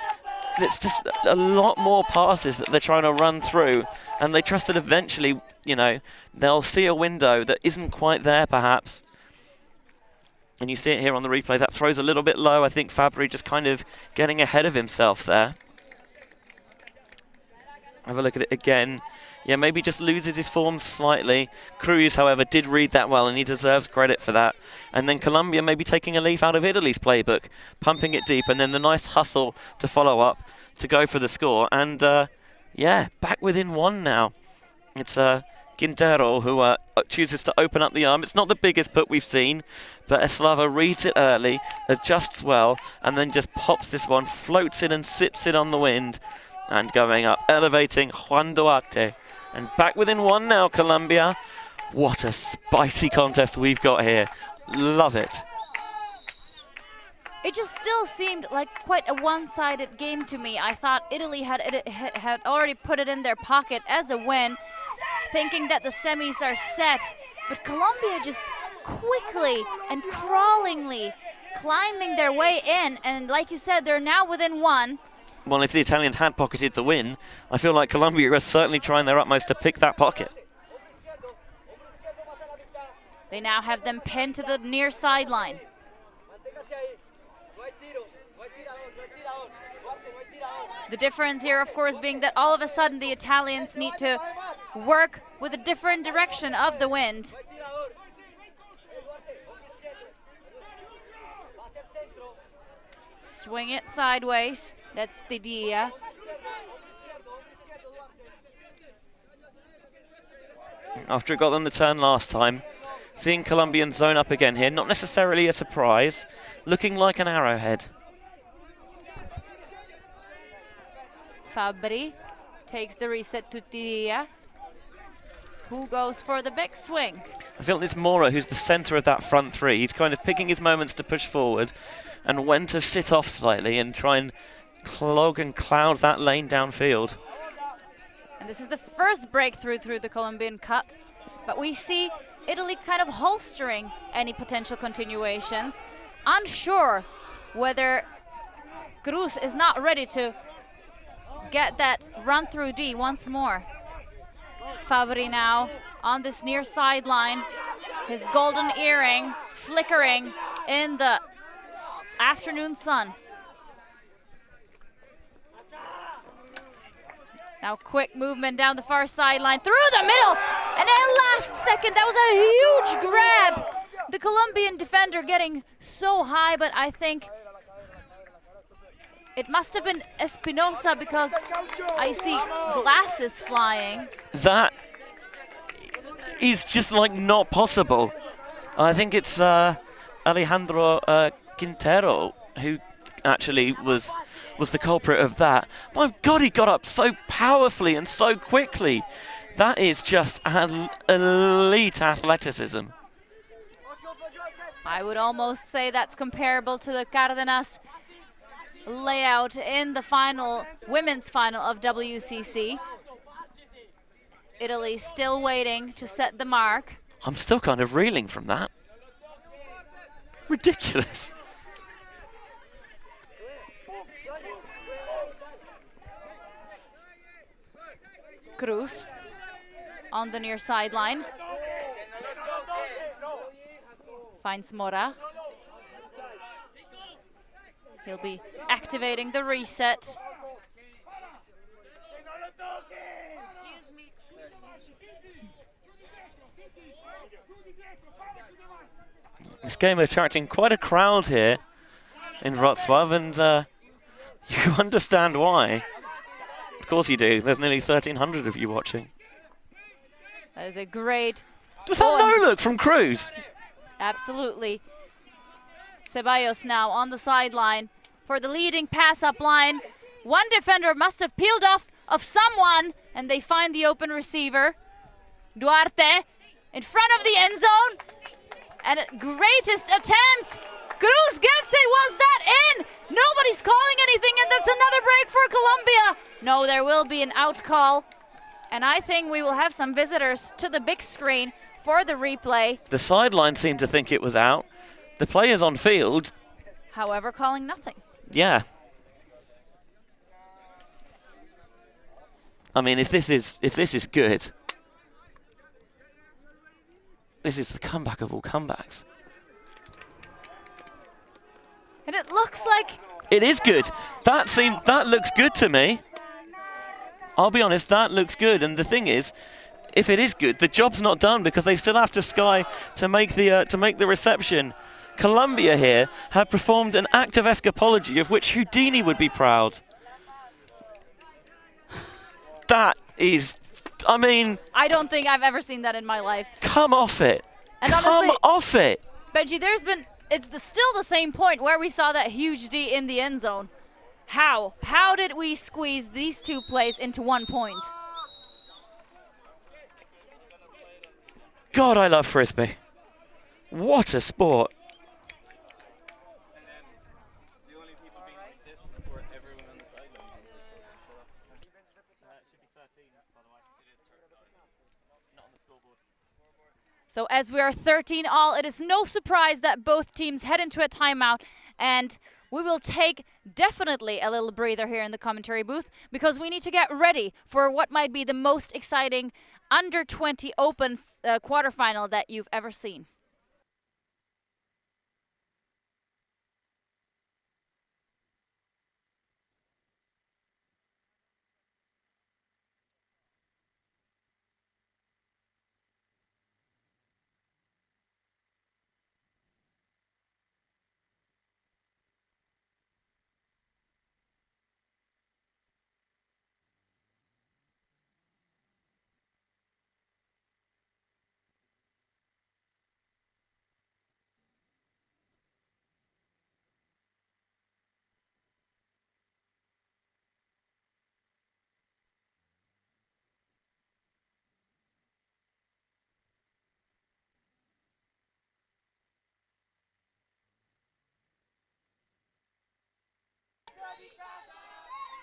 just a lot more passes that they're trying to run through, and they trust that eventually, you know, they'll see a window that isn't quite there perhaps, And you see it here on the replay. That throw's a little bit low. I think Fabri just kind of getting ahead of himself there. Have a look at it again. Yeah, maybe just loses his form slightly. Cruz, however, did read that well, and he deserves credit for that. And then Colombia maybe taking a leaf out of Italy's playbook, pumping it deep, and then the nice hustle to follow up, to go for the score. And, yeah, back within one now. It's Quintero who chooses to open up the arm. It's not the biggest put we've seen, but Eslava reads it early, adjusts well, and then just pops this one, floats it and sits it on the wind. And going up, elevating Juan Duarte. And back within one now, Colombia. What a spicy contest we've got here. Love it. It just still seemed like quite a one-sided game to me. I thought Italy had already put it in their pocket as a win, thinking that the semis are set. But Colombia just quickly and crawlingly climbing their way in. And like you said, they're now within one. Well, if the Italians had pocketed the win, I feel like Colombia are certainly trying their utmost to pick that pocket. They now have them pinned to the near sideline. The difference here, of course, being that all of a sudden the Italians need to work with a different direction of the wind. Swing it sideways. That's the idea. After it got them the turn last time, seeing Colombian zone up again here, not necessarily a surprise, looking like an arrowhead. Fabri takes the reset to Tidia, who goes for the big swing. I feel it's Mora who's the centre of that front three. He's kind of picking his moments to push forward and when to sit off slightly and try and clog and cloud that lane downfield. And this is the first breakthrough through the Colombian Cup, but we see Italy kind of holstering any potential continuations, unsure whether Cruz is not ready to get that run through D once more. Fabri now on this near sideline, his golden earring flickering in the afternoon sun. Now quick movement down the far sideline, through the middle, and at last second, that was a huge grab. The Colombian defender getting so high, but I think it must have been Espinosa because I see glasses flying. That is just like not possible. I think it's Alejandro Quintero who actually was the culprit of that. My God, he got up so powerfully and so quickly. That is just elite athleticism. I would almost say that's comparable to the Cárdenas layout in the final, women's final of WCC. Italy still waiting to set the mark. I'm still kind of reeling from that. Ridiculous. Cruz on the near sideline. Finds Mora. He'll be activating the reset. This game attracting quite a crowd here in Wrocław, and you understand why. Of course you do. There's nearly 1,300 of you watching. That is a great... Was that no look from Cruz? Absolutely. Ceballos now on the sideline for the leading pass up line. One defender must have peeled off of someone, and they find the open receiver. Duarte in front of the end zone. And greatest attempt. Cruz gets it. Was that in? Nobody's calling anything, and that's another break for Colombia. No, there will be an out call. And I think we will have some visitors to the big screen for the replay. The sideline seemed to think it was out. The players on field, however, calling nothing. Yeah. I mean, if this is good, this is the comeback of all comebacks. And it looks like... It is good. That looks good to me. I'll be honest, that looks good. And the thing is, if it is good, the job's not done because they still have to sky to make the reception. Colombia here have performed an act of escapology of which Houdini would be proud. That is, I mean... I don't think I've ever seen that in my life. Come off it. And honestly, come off it. Benji, it's still the same point where we saw that huge D in the end zone. How? How did we squeeze these two plays into 1 point? God, I love Frisbee. What a sport. So as we are 13-all, it is no surprise that both teams head into a timeout, and we will take definitely a little breather here in the commentary booth because we need to get ready for what might be the most exciting under-20 open quarterfinal that you've ever seen.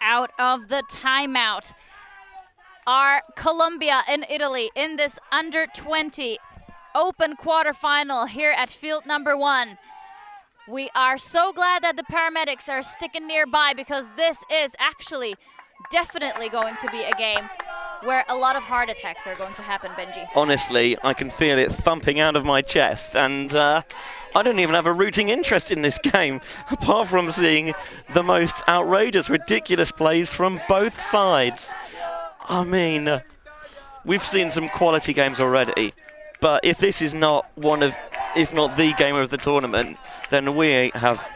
Out of the timeout are Colombia and Italy in this under-20 open quarterfinal here at field number 1. We are so glad that the paramedics are sticking nearby because this is actually definitely going to be a game where a lot of heart attacks are going to happen, Benji. Honestly, I can feel it thumping out of my chest, and I don't even have a rooting interest in this game, apart from seeing the most outrageous, ridiculous plays from both sides. I mean, we've seen some quality games already, but if this is not one of, if not the game of the tournament, then we have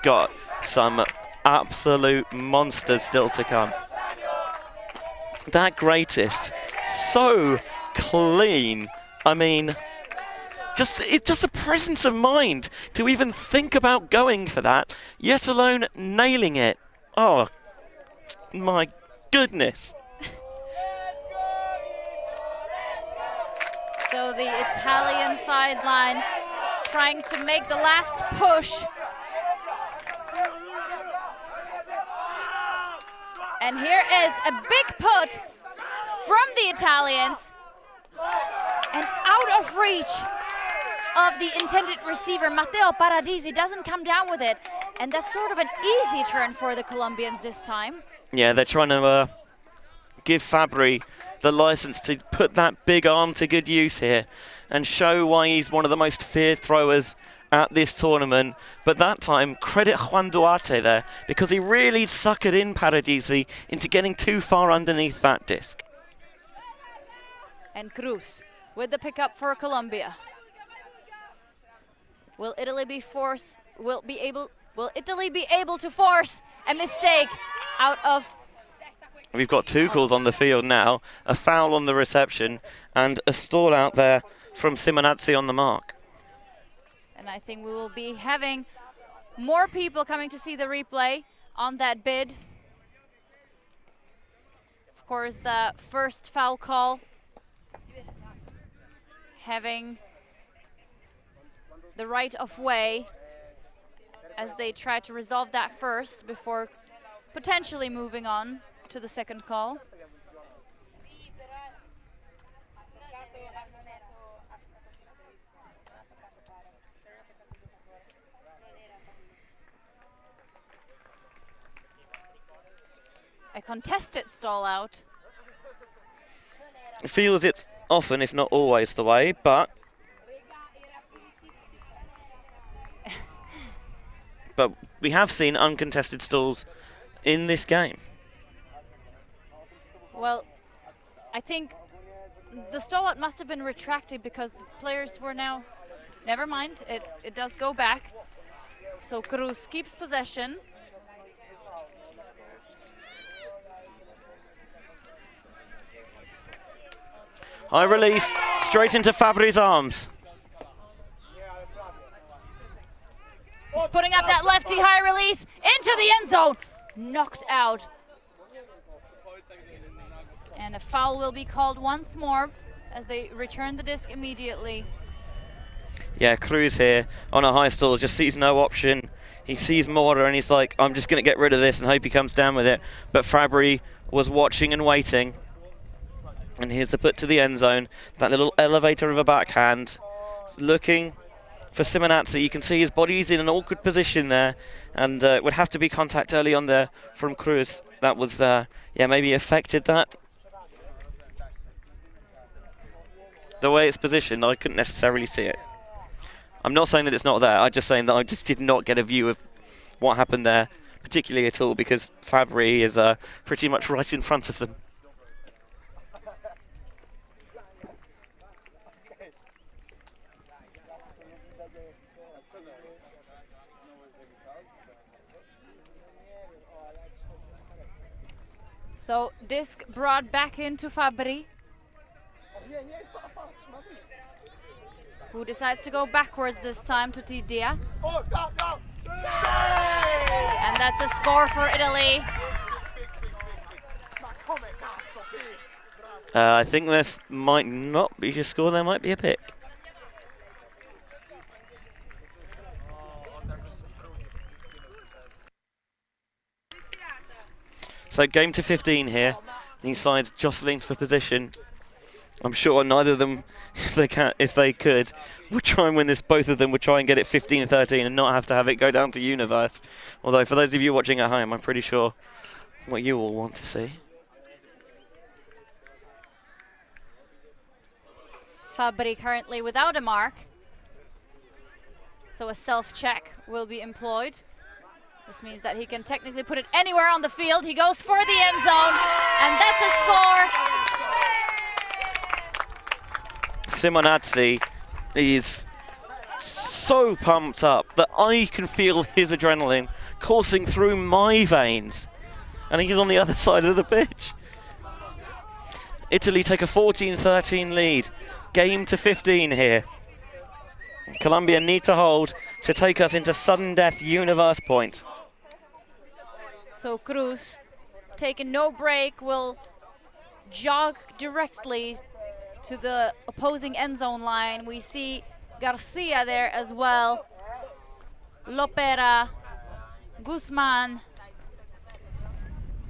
got some absolute monsters still to come. That greatest, so clean. I mean, it's just the presence of mind to even think about going for that, yet alone nailing it. Oh, my goodness. So the Italian sideline trying to make the last push. And here is a big put from the Italians. And out of reach of the intended receiver, Matteo Paradisi doesn't come down with it. And that's sort of an easy turn for the Colombians this time. Yeah, they're trying to give Fabry the license to put that big arm to good use here and show why he's one of the most feared throwers at this tournament. But that time, credit Juan Duarte there, because he really suckered in Paradisi into getting too far underneath that disc. And Cruz with the pickup for Colombia. Will Italy be able to force a mistake out of... We've got two calls on the field now, a foul on the reception and a stall out there from Simonazzi on the mark. And I think we will be having more people coming to see the replay on that bid. Of course, the first foul call having the right of way as they try to resolve that first before potentially moving on to the second call. A contested stall out. It feels it's often, if not always, the way, but But we have seen uncontested stalls in this game. Well, I think the stall out must have been retracted because the players were now... Never mind, it does go back. So Cruz keeps possession. High release, straight into Fabri's arms. He's putting up that lefty high release into the end zone. Knocked out. And a foul will be called once more as they return the disc immediately. Yeah, Cruz here on a high stall just sees no option. He sees Mora and he's like, I'm just going to get rid of this and hope he comes down with it. But Fabry was watching and waiting. And here's the put to the end zone. That little elevator of a backhand. Looking for Simonazzi. You can see his body's in an awkward position there. And it would have to be contact early on there from Cruz. That was, yeah, maybe affected that. The way it's positioned, I couldn't necessarily see it. I'm not saying that it's not there. I'm just saying that I just did not get a view of what happened there, particularly at all, because Fabry is pretty much right in front of them. So disc brought back into Fabry, who decides to go backwards this time to Tidia. And that's a score for Italy. I think this might not be a score, there might be a pick. So game to 15 here. These sides jostling for position. I'm sure neither of them, if they could, would try and win this. Both of them would try and get it 15-13 and not have to have it go down to Universe. Although for those of you watching at home, I'm pretty sure what you all want to see. Fabry currently without a mark. So a self-check will be employed. This means that he can technically put it anywhere on the field. He goes for the end zone, and that's a score. Simonazzi is so pumped up that I can feel his adrenaline coursing through my veins. And he's on the other side of the pitch. Italy take a 14-13 lead. Game to 15 here. Colombia need to hold to take us into sudden death Universe point. So Cruz, taking no break, will jog directly to the opposing end zone line. We see Garcia there as well. Lopera, Guzman,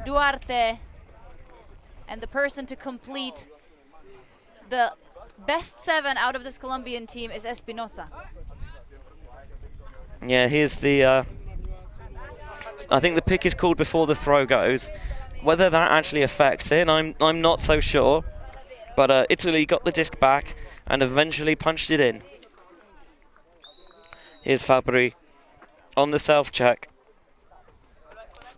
Duarte, and the person to complete the best 7 out of this Colombian team is Espinosa. Yeah, here's the... I think the pick is called before the throw goes. Whether that actually affects it, I'm not so sure. But Italy got the disc back and eventually punched it in. Here's Fabry on the self-check.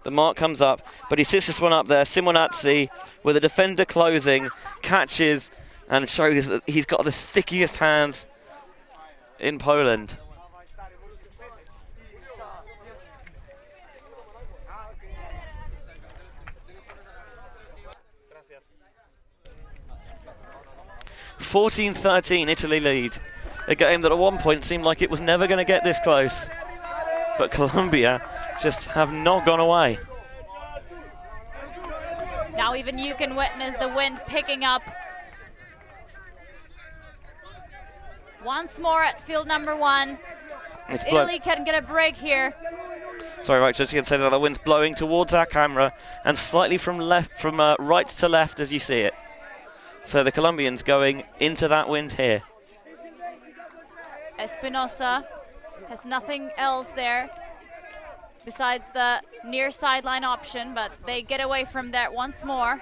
The mark comes up, but he sits this one up there. Simonazzi, with a defender closing, catches and shows that he's got the stickiest hands in Poland. (14-13) Italy lead. A game that at one point seemed like it was never going to get this close. But Colombia just have not gone away. Now even you can witness the wind picking up. Once more at field number 1. Italy can get a break here. Sorry, right, just going to say that the wind's blowing towards our camera and slightly from right to left as you see it. So the Colombians going into that wind here. Espinosa has nothing else there besides the near sideline option, but they get away from that once more.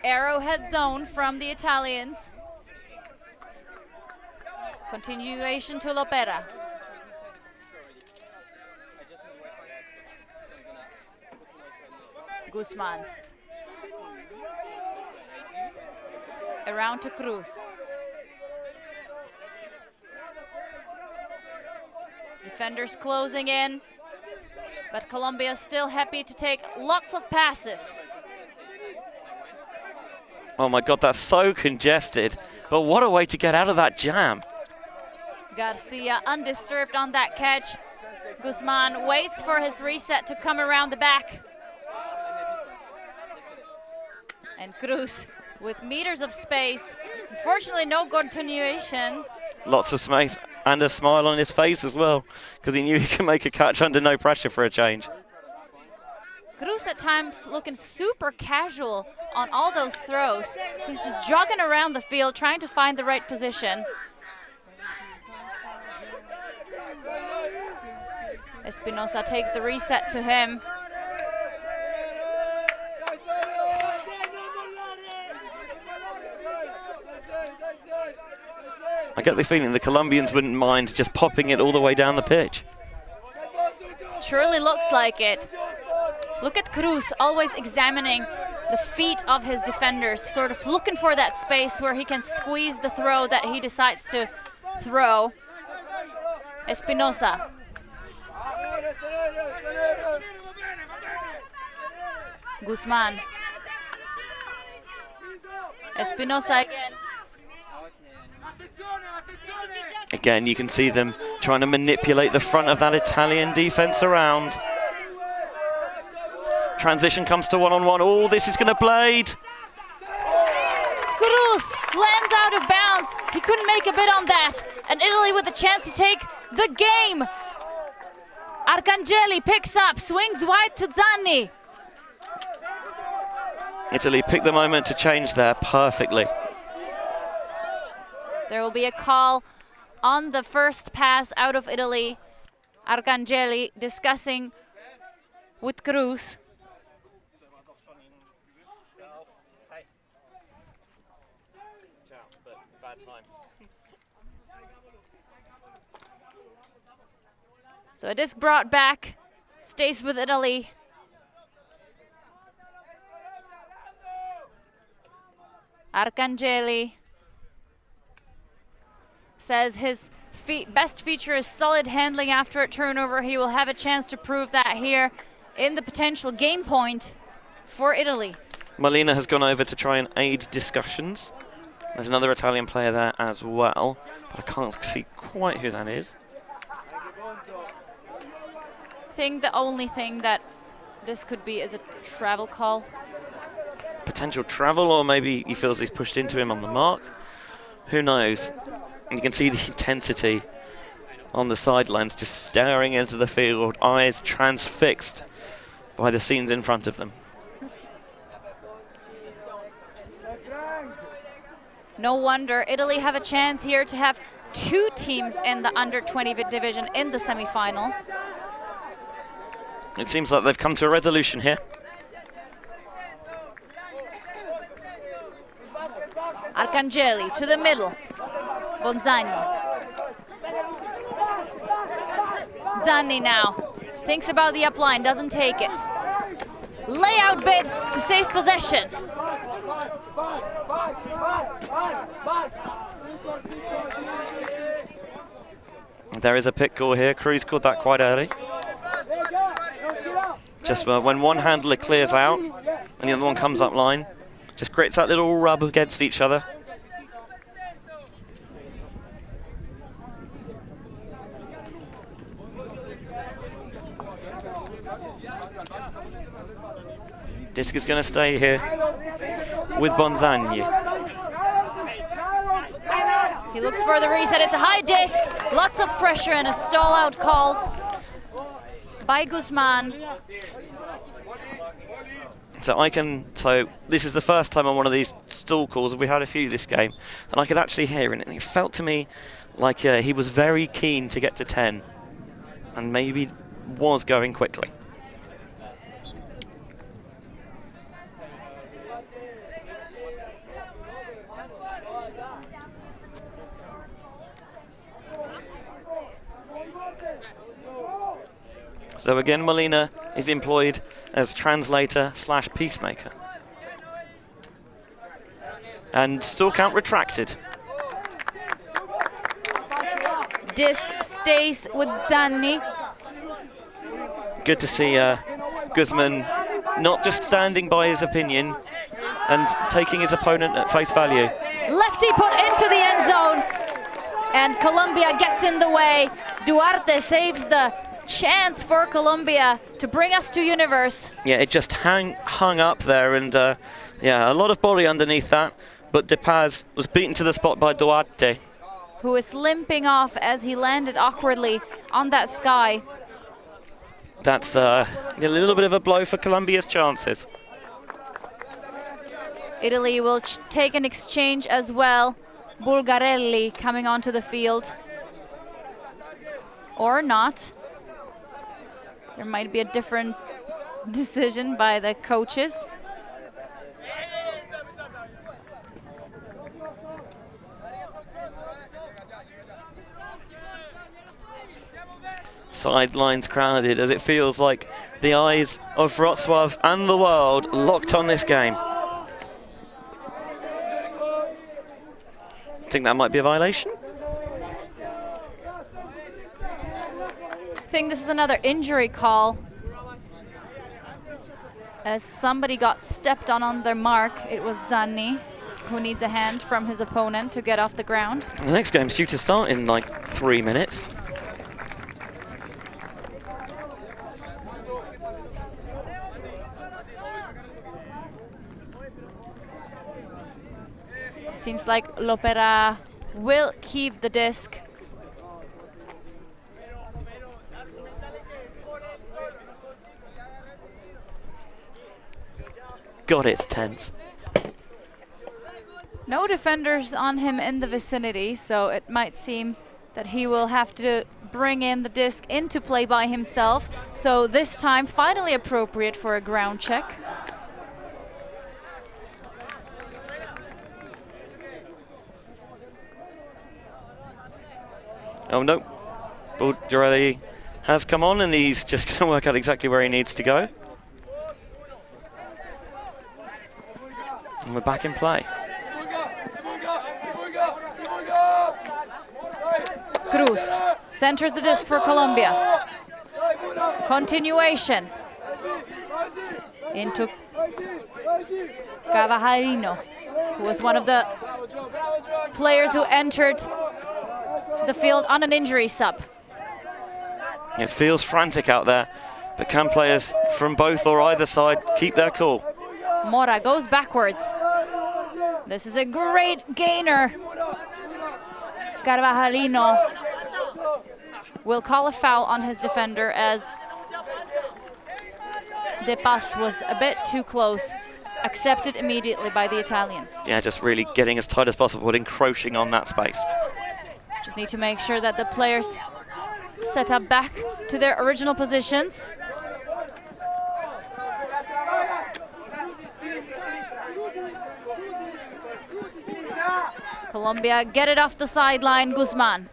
Arrowhead zone from the Italians. Continuation to Lopera. Guzman. Around to Cruz. Defenders closing in, but Colombia still happy to take lots of passes. Oh my God, that's so congested. But what a way to get out of that jam. Garcia undisturbed on that catch. Guzman waits for his reset to come around the back. And Cruz with meters of space. Unfortunately, no continuation. Lots of space and a smile on his face as well, because he knew he could make a catch under no pressure for a change. Cruz at times looking super casual on all those throws. He's just jogging around the field trying to find the right position. Espinosa takes the reset to him. I get the feeling the Colombians wouldn't mind just popping it all the way down the pitch. Surely looks like it. Look at Cruz always examining the feet of his defenders, sort of looking for that space where he can squeeze the throw that he decides to throw. Espinosa. Guzman. Espinosa again. Again, you can see them trying to manipulate the front of that Italian defense around. Transition comes to one-on-one. Oh, this is going to blade. Cruz lands out of bounds. He couldn't make a bid on that. And Italy with a chance to take the game. Arcangeli picks up, swings wide to Zanni. Italy picked the moment to change there perfectly. There will be a call on the first pass out of Italy. Arcangeli discussing with Cruz. So it is brought back, stays with Italy. Arcangeli says his best feature is solid handling after a turnover. He will have a chance to prove that here in the potential game point for Italy. Molina has gone over to try and aid discussions. There's another Italian player there as well, but I can't see quite who that is. I think the only thing that this could be is a travel call. Potential travel, or maybe he feels he's pushed into him on the mark. Who knows? You can see the intensity on the sidelines, just staring into the field, eyes transfixed by the scenes in front of them. No wonder Italy have a chance here to have two teams in the under-20 division in the semi-final. It seems like they've come to a resolution here. Arcangeli to the middle. Bonzani. Zanni now thinks about the upline, doesn't take it. Layout bid to save possession. There is a pick call here. Cruz called that quite early. Just when one handler clears out and the other one comes up line, just creates that little rub against each other. Disc is going to stay here with Bonzani. He looks for the reset. It's a high disc. Lots of pressure and a stall out called by Guzman. So this is the first time on one of these stall calls. We had a few this game, and I could actually hear it, and it felt to me like he was very keen to get to 10, and maybe was going quickly. So again, Molina is employed as translator / peacemaker. And still count retracted. Disc stays with Zanni. Good to see Guzman not just standing by his opinion and taking his opponent at face value. Lefty put into the end zone. And Colombia gets in the way. Duarte saves the chance for Colombia to bring us to Universe. Yeah, it just hung up there, and yeah, a lot of body underneath that. But De Paz was beaten to the spot by Duarte, who is limping off as he landed awkwardly on that sky. That's a little bit of a blow for Colombia's chances. Italy will take an exchange as well. Bulgarelli coming onto the field. Or not. There might be a different decision by the coaches. Sidelines crowded as it feels like the eyes of Wrocław and the world locked on this game. Think that might be a violation? I think this is another injury call, as somebody got stepped on their mark. It was Zanni, who needs a hand from his opponent to get off the ground. The next game's due to start in like 3 minutes. Seems like Lopera will keep the disc. God, it's tense. No defenders on him in the vicinity, so it might seem that he will have to bring in the disc into play by himself. So this time, finally appropriate for a ground check. Oh no, Bulgarelli has come on and he's just going to work out exactly where he needs to go. And we're back in play. Cruz centers the disc for Colombia. Continuation into Cavajarino, who was one of the players who entered the field on an injury sub. It feels frantic out there, but can players from both or either side keep their cool? Mora goes backwards. This is a great gainer. Carvajalino will call a foul on his defender as De Paz was a bit too close. Accepted immediately by the Italians. Yeah, just really getting as tight as possible and encroaching on that space. Just need to make sure that the players set up back to their original positions. Colombia get it off the sideline, Guzman.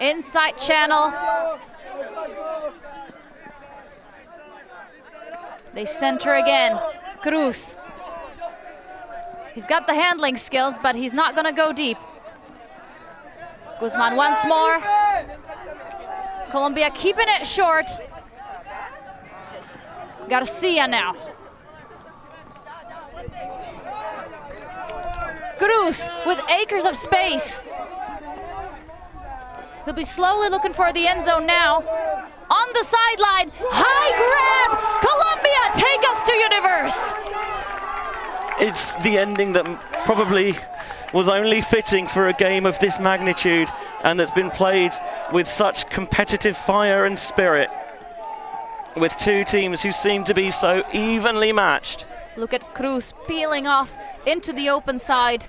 Inside channel. They center again. Cruz. He's got the handling skills, but he's not gonna go deep. Guzman once more. Colombia keeping it short. Garcia now. Cruz with acres of space. He'll be slowly looking for the end zone now. On the sideline, high grab! Colombia, take us to Universe! It's the ending that probably was only fitting for a game of this magnitude and that's been played with such competitive fire and spirit, with two teams who seem to be so evenly matched. Look at Cruz peeling off into the open side.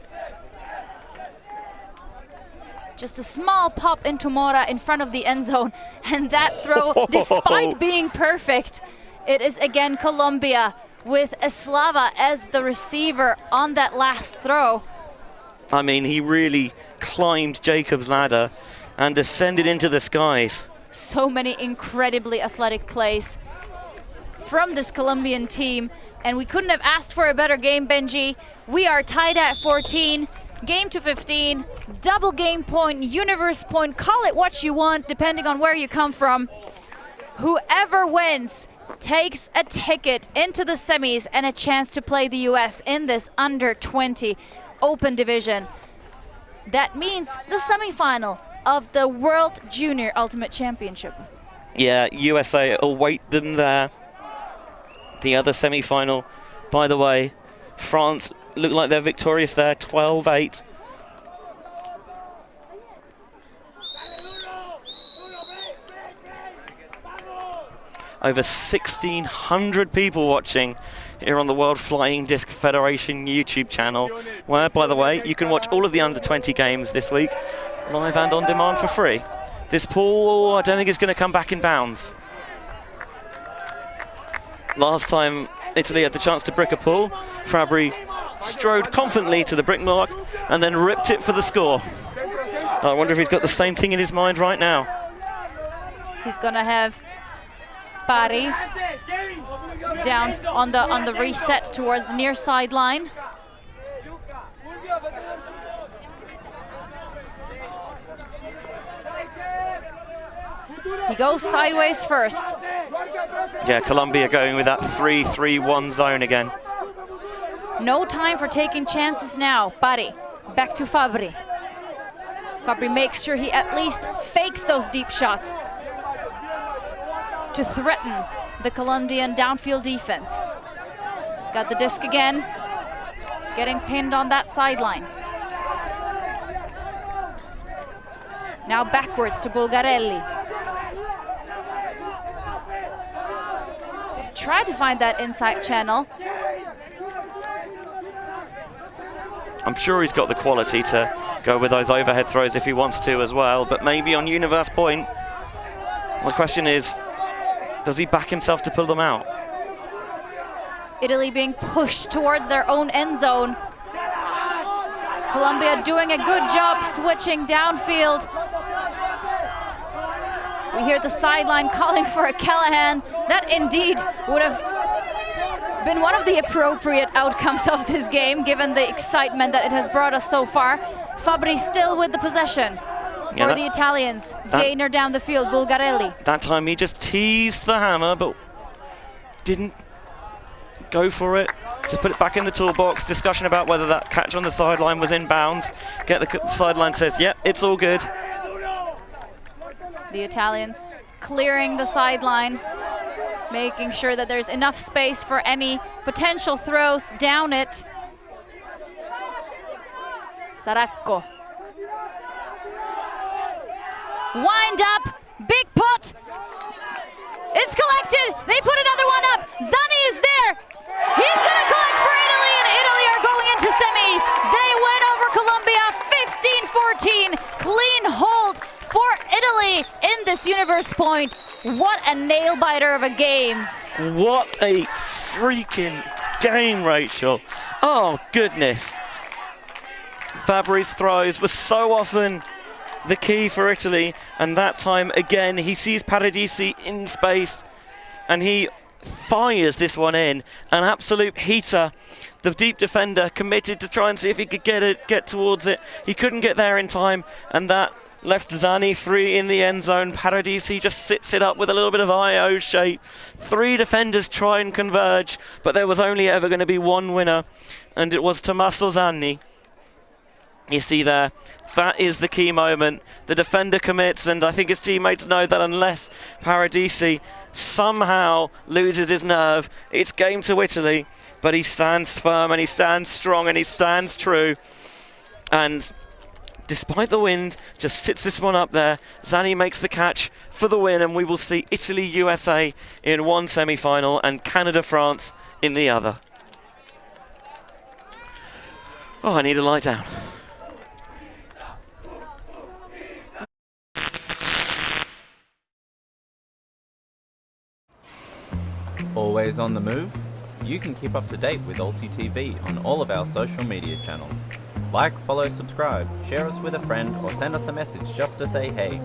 Just a small pop into Mora in front of the end zone, and that throw, despite being perfect, it is again Colombia with Eslava as the receiver on that last throw. I mean, he really climbed Jacob's ladder and ascended into the skies. So many incredibly athletic plays from this Colombian team, and we couldn't have asked for a better game, Benji. We are tied at 14, game to 15, double game point, universe point, call it what you want, depending on where you come from. Whoever wins takes a ticket into the semis and a chance to play the US in this under 20 open division. That means the semifinal of the World Junior Ultimate Championship. Yeah, USA await them there. The other semi-final, by the way, France look like they're victorious there, 12-8. Over 1,600 people watching here on the World Flying Disc Federation YouTube channel, where, by the way, you can watch all of the under-20 games this week, live and on demand for free. This pool, I don't think is going to come back in bounds. Last time Italy had the chance to brick a pool, Fabri strode confidently to the brick mark and then ripped it for the score. I wonder if he's got the same thing in his mind right now. He's going to have Pari down on the reset towards the near sideline. He goes sideways first. Yeah, Colombia going with that 3-3-1 zone again. No time for taking chances now. Pari, back to Fabri. Fabri makes sure he at least fakes those deep shots to threaten the Colombian downfield defense. He's got the disc again, getting pinned on that sideline. Now backwards to Bulgarelli. Try to find that inside channel. I'm sure he's got the quality to go with those overhead throws if he wants to as well, but maybe on universe point, the question is, does he back himself to pull them out? Italy being pushed towards their own end zone. Colombia doing a good job switching downfield. We hear the sideline calling for a Callahan. That indeed would have been one of the appropriate outcomes of this game, given the excitement that it has brought us so far. Fabri still with the possession for the Italians. Gainer down the field, Bulgarelli. That time he just teased the hammer, but didn't go for it. Just put it back in the toolbox. Discussion about whether that catch on the sideline was in bounds. The sideline says, yep, it's all good. The Italians clearing the sideline, making sure that there's enough space for any potential throws down it. Saracco. Wind up, big put. It's collected, they put another one up. Zani is there. He's gonna collect for Italy, and Italy are going into semis. They win over Colombia 15-14, clean hold for Italy in this universe point. What a nail biter of a game. What a freaking game, Rachel. Oh, goodness. Fabri's throws were so often the key for Italy, and that time again he sees Paradisi in space and he fires this one in. An absolute heater. The deep defender committed to try and see if he could get towards it. He couldn't get there in time, and that left Zani free in the end zone. Paradisi just sits it up with a little bit of IO shape. Three defenders try and converge, but there was only ever going to be one winner, and it was Tommaso Zani. You see there, that is the key moment. The defender commits, and I think his teammates know that unless Paradisi somehow loses his nerve, it's game to Italy. But he stands firm, and he stands strong, and he stands true. And despite the wind, just sits this one up there. Zani makes the catch for the win, and we will see Italy-USA in one semi-final and Canada-France in the other. Oh, I need to lie down. Always on the move? You can keep up to date with Ulti TV on all of our social media channels. Like, follow, subscribe, share us with a friend, or send us a message just to say hey.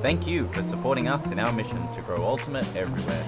Thank you for supporting us in our mission to grow Ultimate everywhere.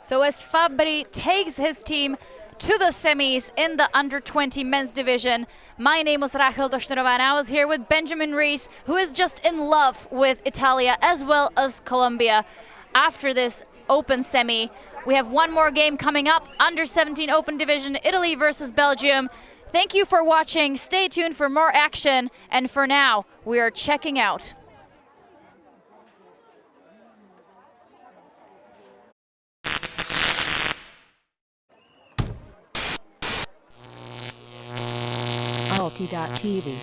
So as Fabri takes his team to the semis in the under-20 men's division, my name was Rachel Doshnerova, and I was here with Benjamin Rees, who is just in love with Italia as well as Colombia. After this open semi, we have one more game coming up, under-17 open division, Italy versus Belgium. Thank you for watching. Stay tuned for more action, and for now, we are checking out. Alti.tv